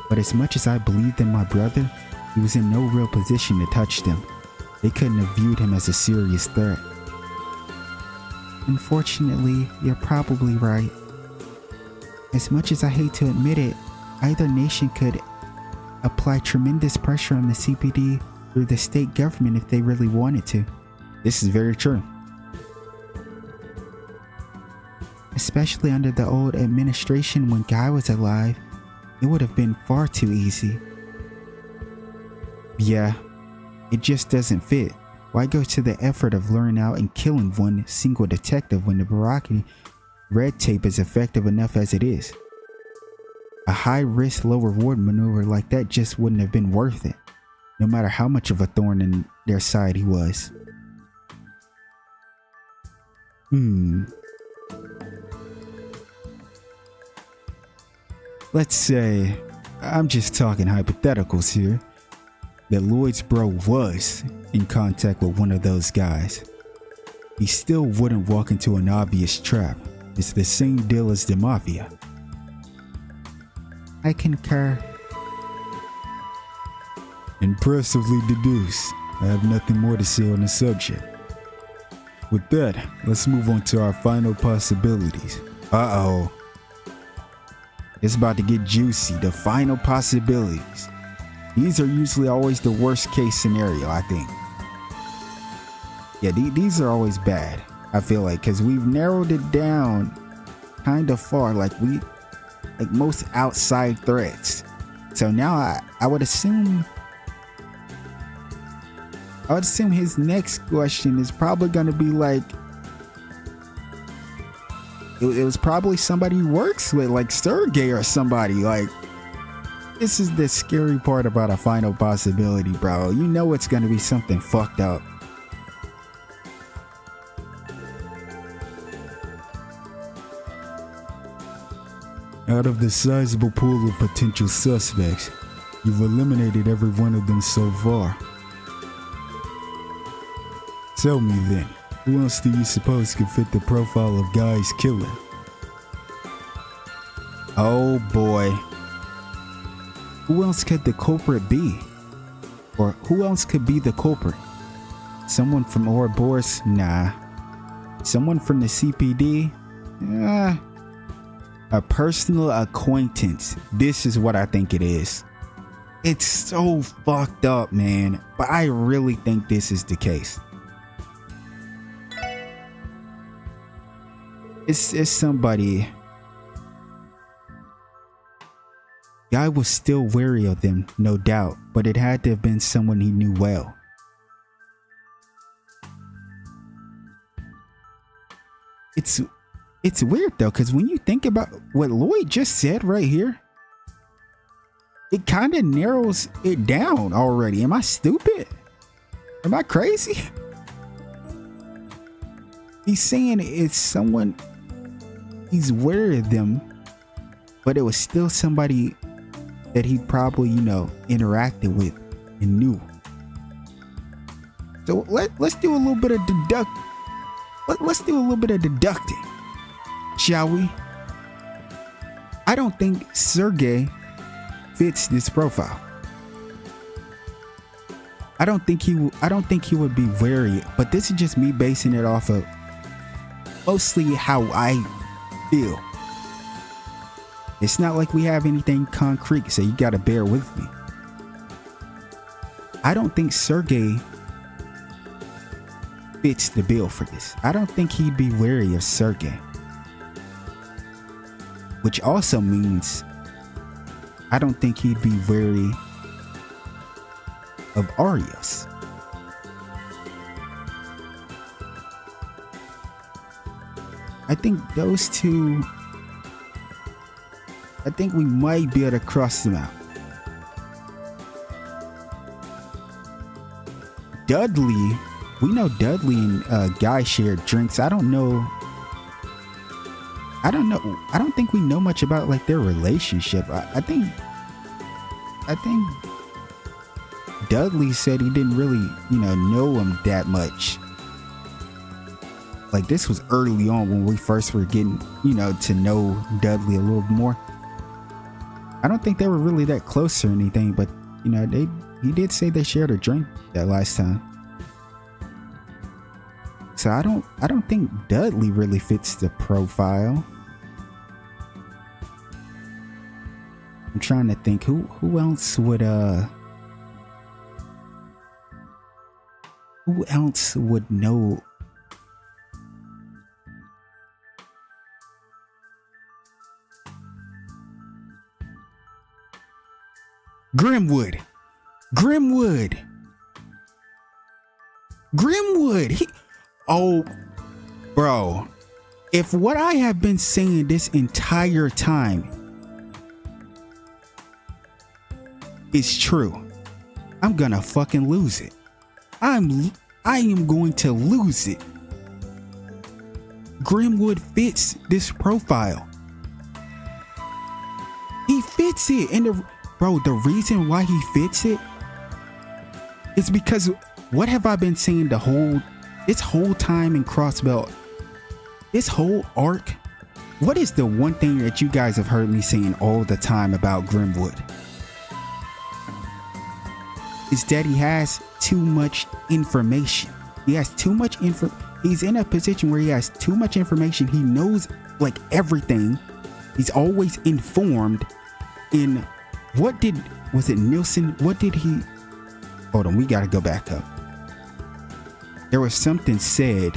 But as much as I believed in my brother, he was in no real position to touch them. They couldn't have viewed him as a serious threat. Unfortunately, you're probably right. As much as I hate to admit it, either nation could apply tremendous pressure on the CPD through the state government if they really wanted to. This is very true. Especially under the old administration when Guy was alive, it would have been far too easy. Yeah, it just doesn't fit. Why go to the effort of luring out and killing one single detective when the bureaucracy red tape is effective enough as it is? A high-risk, low-reward maneuver like that just wouldn't have been worth it, no matter how much of a thorn in their side he was. Let's say, I'm just talking hypotheticals here, that Lloyd's bro was in contact with one of those guys. He still wouldn't walk into an obvious trap. It's the same deal as the Mafia. I concur. Impressively deduced. I have nothing more to say on the subject. With that, let's move on to our final possibilities. Uh-oh. It's about to get juicy. The final possibilities. These are usually always the worst case scenario, I think. Yeah, these are always bad, I feel like, because we've narrowed it down kind of far, like most outside threats. So now I would assume his next question is probably going to be like, it was probably somebody he works with, like Sergey or somebody. Like, this is the scary part about a final possibility, bro. You know it's going to be something fucked up. Out of the sizable pool of potential suspects, you've eliminated every one of them so far. Tell me then, who else do you suppose could fit the profile of Guy's killer? Oh boy. Who else could the culprit be? Or who else could be the culprit? Someone from Ouroboros? Nah. Someone from the CPD? A personal acquaintance. This is what I think it is. It's so fucked up, man. But I really think this is the case. It's somebody. Guy was still wary of them, no doubt, but it had to have been someone he knew well. It's weird though, because when you think about what Lloyd just said right here, it kind of narrows it down already. Am I stupid? Am I crazy? He's saying it's someone he's wary of them, but it was still somebody that he probably, interacted with and knew. So let's do a little bit of deducting, shall we? I don't think Sergey fits this profile. I don't think he would be wary, but this is just me basing it off of mostly how I feel. It's not like we have anything concrete, so you gotta bear with me. I don't think Sergey fits the bill for this. I don't think he'd be wary of Sergey. Which also means I don't think he'd be wary of Arios. I think those two, I think we might be able to cross them out. Dudley, we know Dudley and Guy shared drinks. I don't think we know much about like their relationship. I think Dudley said he didn't really, know him that much. Like this was early on when we first were getting, to know Dudley a little more. I don't think they were really that close or anything, but he did say they shared a drink that last time. So I don't think Dudley really fits the profile. I'm trying to think who else would know. Grimwood. Oh, bro. If what I have been saying this entire time is true, I'm gonna fucking lose it. I am going to lose it. Grimwood fits this profile. He fits it, and the reason why he fits it is because what have I been saying this whole time in Crossbell? This whole arc what is the one thing that you guys have heard me saying all the time about Grimwood? Is that he has too much information. He has too much info. He's in a position where he has too much information. He knows like everything. He's always informed. In was it Nielsen? What did he? Hold on, we gotta go back up. There was something said.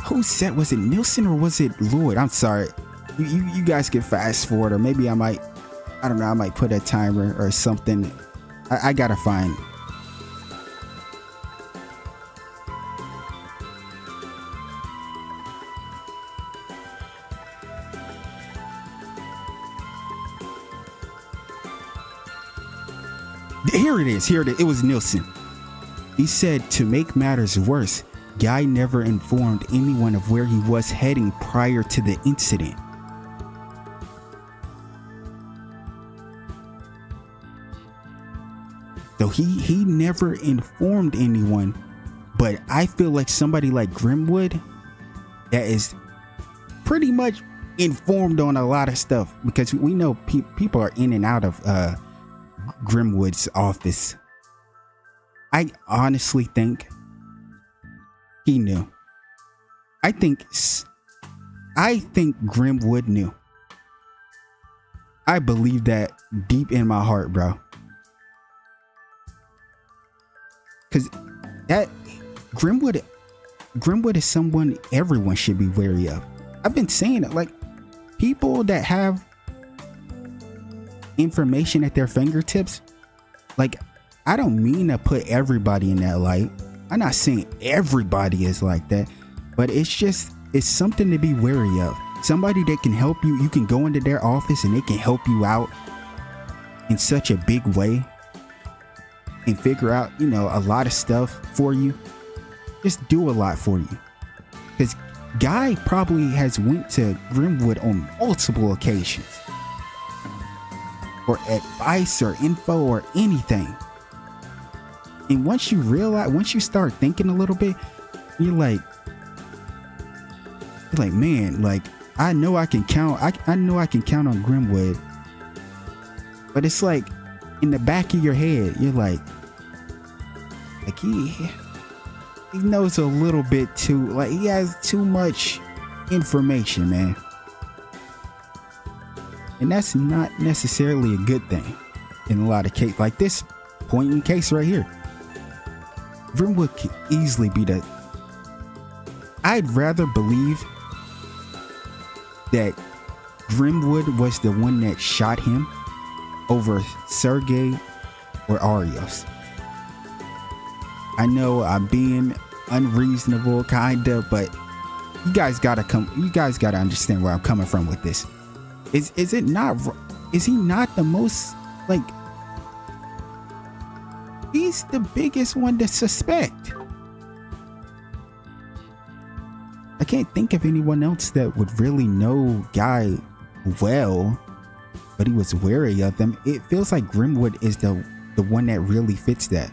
Who said, was it Nielsen or was it Lloyd? I'm sorry. You guys can fast forward, or maybe I don't know, I might put a timer or something. I gotta find. Here it is. It was Nielsen. He said, to make matters worse, Guy never informed anyone of where he was heading prior to the incident. So he never informed anyone, but I feel like somebody like Grimwood that is pretty much informed on a lot of stuff, because we know people are in and out of Grimwood's office. I honestly think he knew. I think Grimwood knew. I believe that deep in my heart, bro. Because that Grimwood is someone everyone should be wary of. I've been saying it, like, people that have information at their fingertips, like, I don't mean to put everybody in that light. I'm not saying everybody is like that, but it's something to be wary of. Somebody that can help you, you can go into their office and they can help you out in such a big way and figure out, a lot of stuff for you. Just do a lot for you. Because Guy probably has went to Grimwood on multiple occasions for advice or info or anything. And once you start thinking a little bit, you're like, man, like, I know I can count. I know I can count on Grimwood. But it's like, in the back of your head, you're like he knows a little bit too, like, he has too much information, man. And that's not necessarily a good thing in a lot of cases. Like this point in case right here. Grimwood can easily be the... I'd rather believe that Grimwood was the one that shot him over Sergey or Arios. I know I'm being unreasonable, kinda, but you guys gotta understand where I'm coming from with this. Is he not the most, like, he's the biggest one to suspect. I can't think of anyone else that would really know Guy well, but he was wary of them. It feels like Grimwood is the one that really fits that.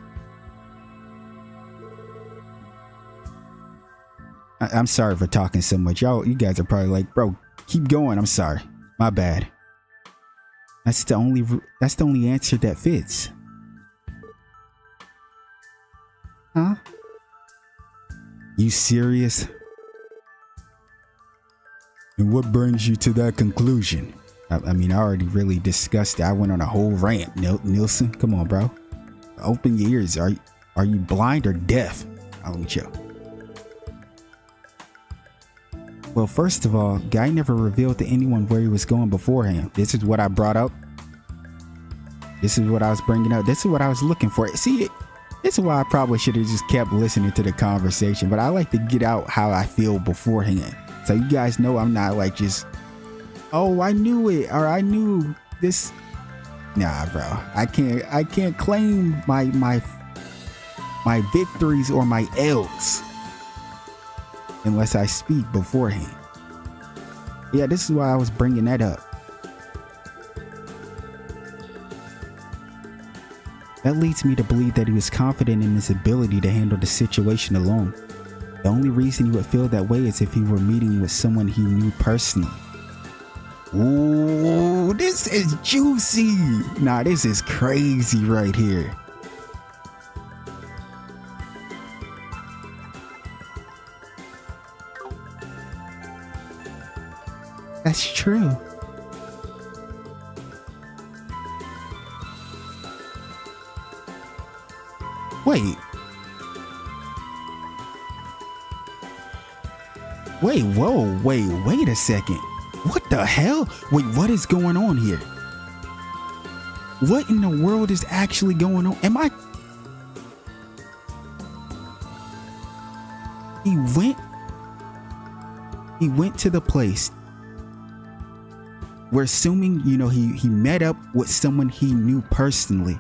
I'm sorry for talking so much. You guys are probably like, bro, keep going. I'm sorry. My bad. That's the only answer that fits. Huh? You serious? And what brings you to that conclusion? I mean, I already really discussed it. I went on a whole rant. Nielsen, come on, bro. Open your ears. Are you blind or deaf? I'll let you. Well, first of all, Guy never revealed to anyone where he was going beforehand. This is what I brought up. This is what I was bringing up. This is what I was looking for. See, this is why I probably should have just kept listening to the conversation, but I like to get out how I feel beforehand. So you guys know I'm not like just, oh, I knew it, or I knew this. Nah, bro. I can't claim my victories or my L's unless I speak beforehand. Yeah, this is why I was bringing that up. That leads me to believe that he was confident in his ability to handle the situation alone. The only reason he would feel that way is if he were meeting with someone he knew personally. Ooh, this is juicy. Nah, this is crazy right here. That's true. Wait. Wait a second. What the hell? Wait, what is going on here? What in the world is actually going on? He went to the place. We're assuming, you know, he met up with someone he knew personally.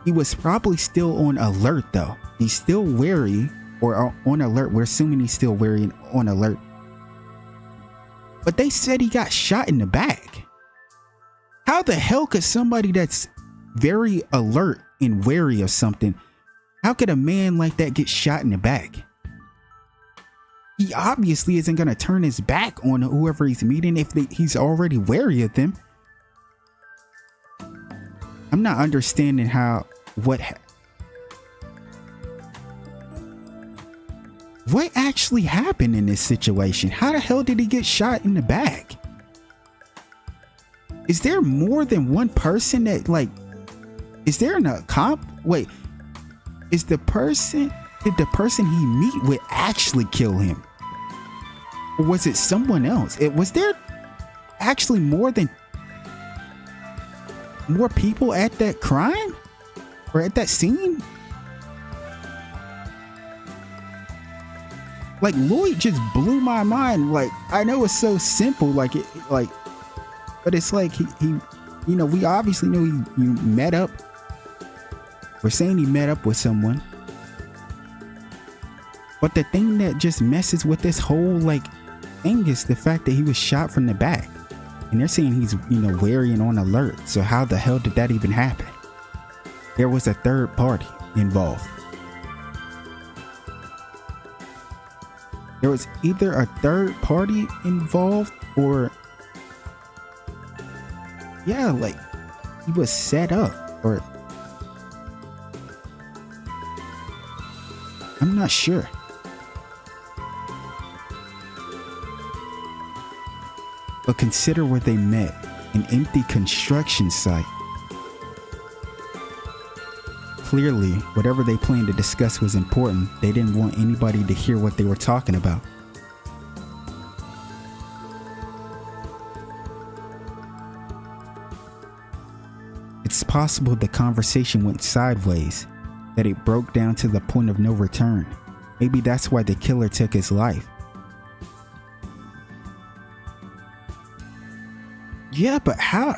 He was probably still on alert though. He's still wary or on alert. We're assuming he's still wary and on alert. But they said he got shot in the back. How the hell could somebody that's very alert and wary of something, how could a man like that get shot in the back? He obviously isn't going to turn his back on whoever he's meeting if he's already wary of them. I'm not understanding what actually happened in this situation. How the hell did he get shot in the back? Is there more than one person that, like, is there a comp? Wait, did the person he meet with actually kill him? Or was it someone else? Was there actually more people at that crime? Or at that scene? Like, Lloyd just blew my mind. Like, I know it's so simple, but it's like he you know, we obviously know he met up. We're saying he met up with someone. But the thing that just messes with this whole, like, thing is the fact that he was shot from the back. And they're saying he's, you know, wary and on alert. So how the hell did that even happen? There was a third party involved. There was either a third party involved or, yeah, like, he was set up, or I'm not sure. But consider where they met, an empty construction site. Clearly, whatever they planned to discuss was important. They didn't want anybody to hear what they were talking about. It's possible the conversation went sideways, that it broke down to the point of no return. Maybe that's why the killer took his life. Yeah, but how?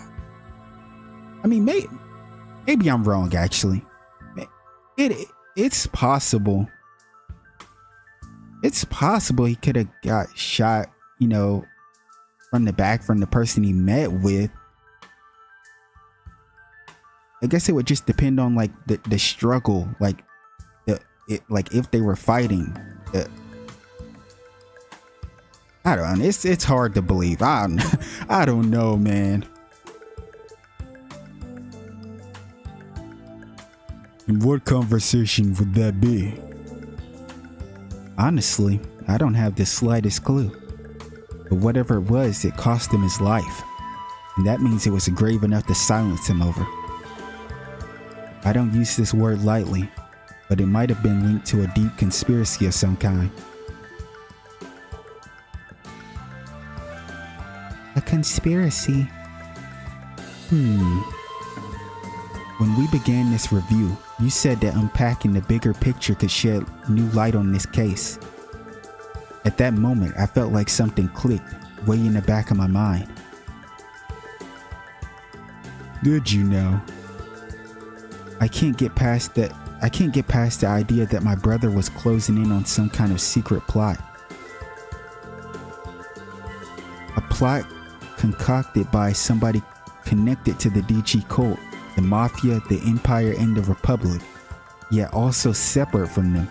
I mean, maybe I'm wrong, actually. It's possible. It's possible he could have got shot, you know, from the back from the person he met with. I guess it would just depend on, like, the struggle, like if they were fighting. I don't know. It's hard to believe. I don't know, man. And what conversation would that be? Honestly, I don't have the slightest clue. But whatever it was, it cost him his life. And that means it was grave enough to silence him over. I don't use this word lightly, but it might have been linked to a deep conspiracy of some kind. A conspiracy? When we began this review, you said that unpacking the bigger picture could shed new light on this case. At that moment, I felt like something clicked way in the back of my mind. Good, you know. I can't get past the idea that my brother was closing in on some kind of secret plot. A plot concocted by somebody connected to the DG cult. the Mafia, the Empire, and the Republic, yet also separate from them.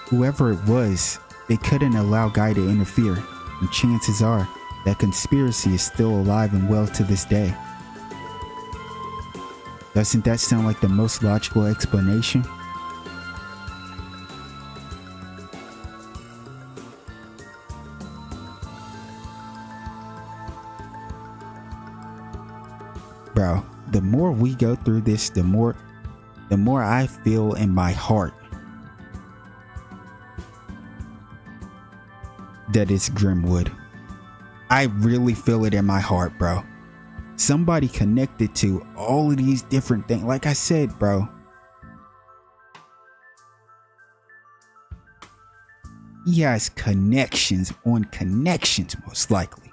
Whoever it was, they couldn't allow Guy to interfere, and chances are that conspiracy is still alive and well to this day. Doesn't that sound like the most logical explanation? Bro, the more we go through this, the more I feel in my heart that it's Grimwood. I really feel it in my heart, bro. Somebody connected to all of these different things. Like I said, bro, he has connections on connections, most likely.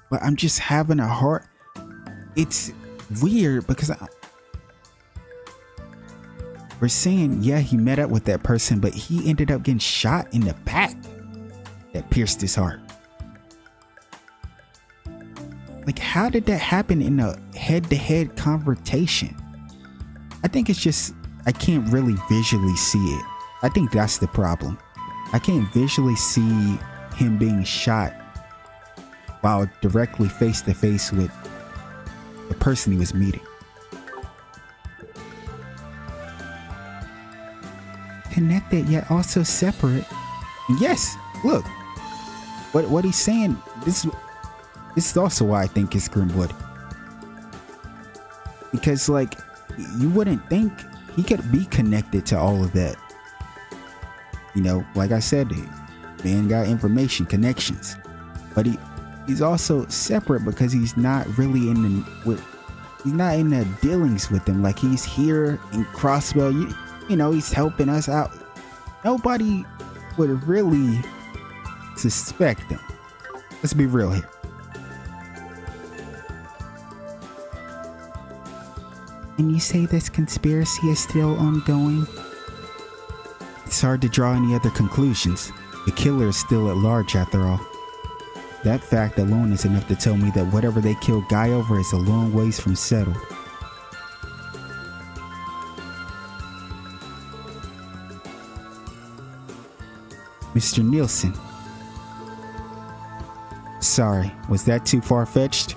But I'm just having a heart. It's weird because we're saying, yeah, he met up with that person, but he ended up getting shot in the back. That pierced his heart. Like, how did that happen in a head-to-head confrontation? I think it's just, I can't really visually see it. I think that's the problem. I can't visually see him being shot while directly face-to-face with the person he was meeting. Connected yet also separate. And yes, look, what he's saying, this is also why I think it's Grimwood. Because, like, you wouldn't think he could be connected to all of that. You know, like I said, man got information, connections. But he's also separate because he's not really he's not in the dealings with them. Like, he's here in Crossbell, you know, he's helping us out. Nobody would really suspect him. Let's be real here. And you say this conspiracy is still ongoing? It's hard to draw any other conclusions. The killer is still at large after all. That fact alone is enough to tell me that whatever they killed Guy over is a long ways from settled. Mr. Nielsen. Sorry, was that too far-fetched?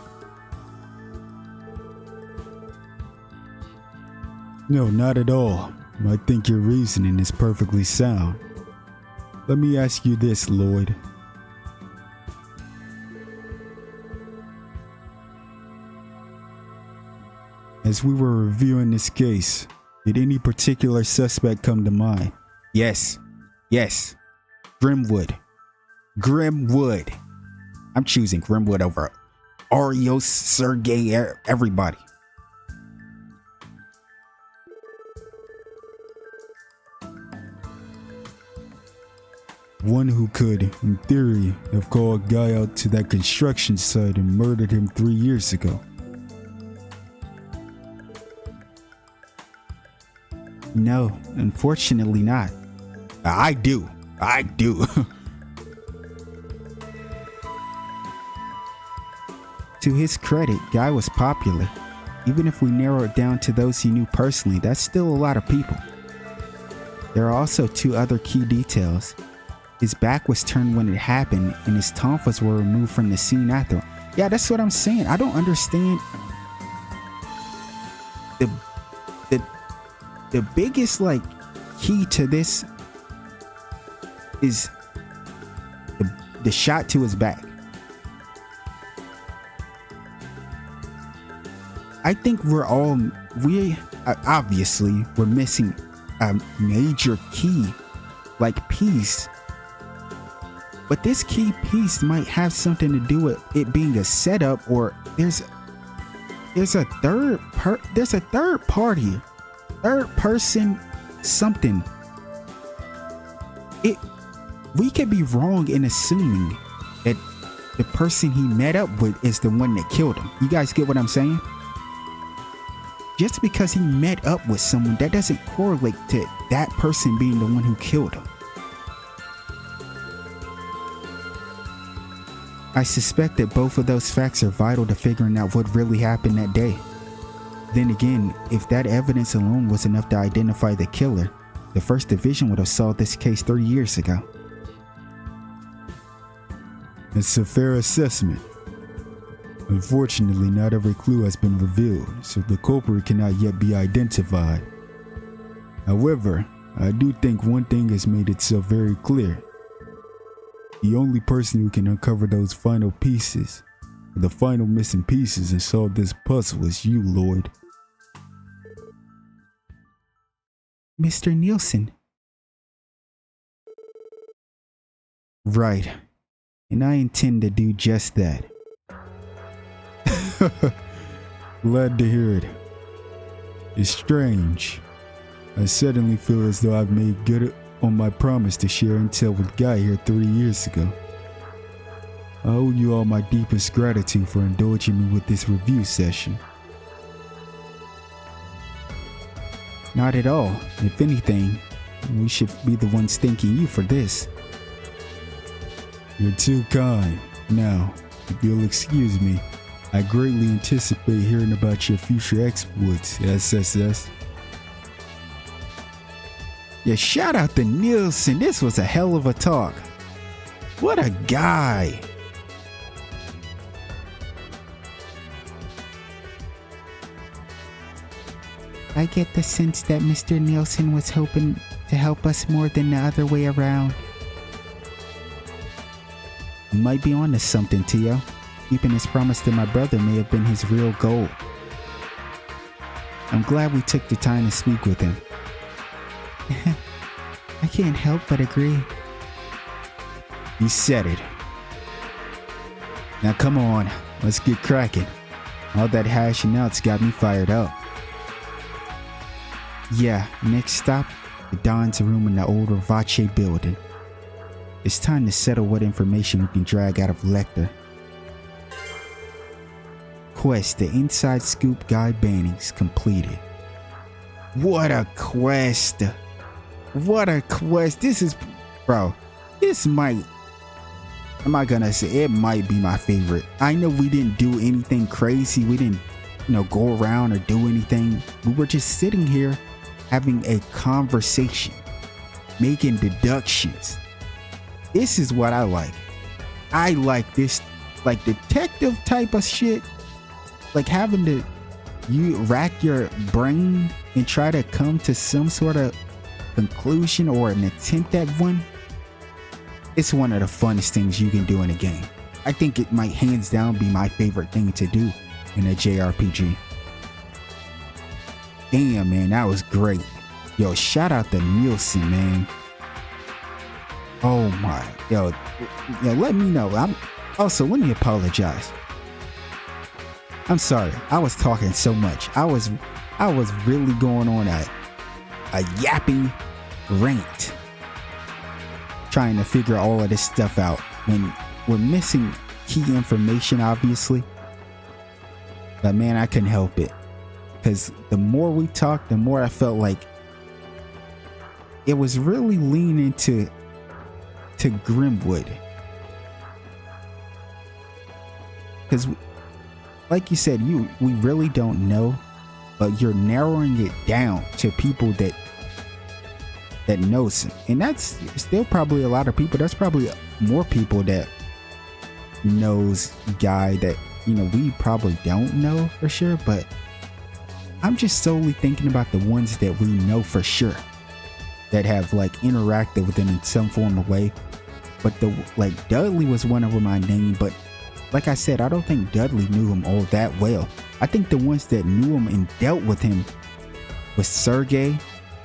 No, not at all. I think your reasoning is perfectly sound. Let me ask you this, Lloyd. As we were reviewing this case, did any particular suspect come to mind? Yes. Grimwood. I'm choosing Grimwood over Arios, Sergey, everybody. One who could, in theory, have called Guy out to that construction site and murdered him 3 years ago. No, unfortunately not. I do. To his credit, Guy was popular. Even if we narrow it down to those he knew personally, that's still a lot of people. There are also two other key details. His back was turned when it happened, and his tonfas were removed from the scene after. Yeah, that's what I'm saying. I don't understand. The biggest, like, key to this is the shot to his back. I think we're missing a major key, like, piece. But this key piece might have something to do with it being a setup, or there's a third party, third person, something. We could be wrong in assuming that the person he met up with is the one that killed him. You guys get what I'm saying? just because he met up with someone, that doesn't correlate to that person being the one who killed him. I suspect that both of those facts are vital to figuring out what really happened that day. Then again, if that evidence alone was enough to identify the killer, the First Division would have solved this case 30 years ago. It's a fair assessment. Unfortunately, not every clue has been revealed, so the culprit cannot yet be identified. However, I do think one thing has made itself very clear. The only person who can uncover those final pieces, the final missing pieces, and solve this puzzle is you, Lloyd. Mr. Nielsen. Right. And I intend to do just that. Glad to hear it. It's strange. I suddenly feel as though I've made good on my promise to share intel with Guy here 3 years ago. I owe you all my deepest gratitude for indulging me with this review session. Not at all. If anything, we should be the ones thanking you for this. You're too kind. Now, if you'll excuse me, I greatly anticipate hearing about your future exploits, SSS. Yeah, shout out to Nielsen. This was a hell of a talk. What a guy. I get the sense that Mr. Nielsen was hoping to help us more than the other way around. You might be onto something, Tio. Keeping his promise to my brother may have been his real goal. I'm glad we took the time to speak with him. I can't help but agree. You said it. Now come on, let's get cracking. All that hashing out's got me fired up. Yeah, next stop, the Don's room in the old Ravache building. It's time to settle what information we can drag out of Lecter. Quest, the inside scoop guy Bannings, completed. What a quest! What a quest! This is, bro, this might, I'm not gonna say it might be my favorite. I know we didn't do anything crazy. We didn't, go around or do anything. We were just sitting here having a conversation, making deductions. This is what I like. I like this, like detective type of shit. Like having to, you rack your brain and try to come to some sort of conclusion or an attempt at one. It's one of the funnest things you can do in a game. I think it might hands down be my favorite thing to do in a JRPG. Damn, man, that was great. Yo, shout out to Nielsen, man. Oh my, yo, let me know. Let me apologize. I'm sorry, I was talking so much. I was really going on a yapping rant, trying to figure all of this stuff out when we're missing key information, obviously. But man, I couldn't help it, because the more we talked, the more I felt like it was really leaning to Grimwood, because like you said, we really don't know, but you're narrowing it down to people that knows him, and that's still probably a lot of people. That's probably more people that knows Guy that we probably don't know for sure. But I'm just solely thinking about the ones that we know for sure, that have like interacted with him in some form of way. But Dudley was one of them I named, but like I said, I don't think Dudley knew him all that well. I think the ones that knew him and dealt with him was Sergey,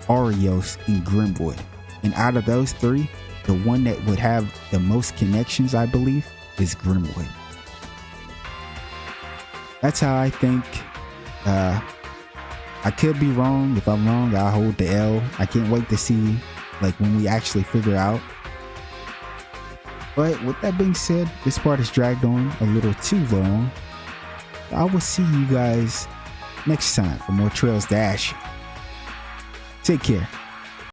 Arios, and Grimwood. And out of those three, the one that would have the most connections, I believe, is Grimwood. That's how I think. I could be wrong. If I'm wrong, I'll hold the L. I can't wait to see when we actually figure out. But with that being said, this part is dragged on a little too long. I will see you guys next time for more Trails to Azure. Take care.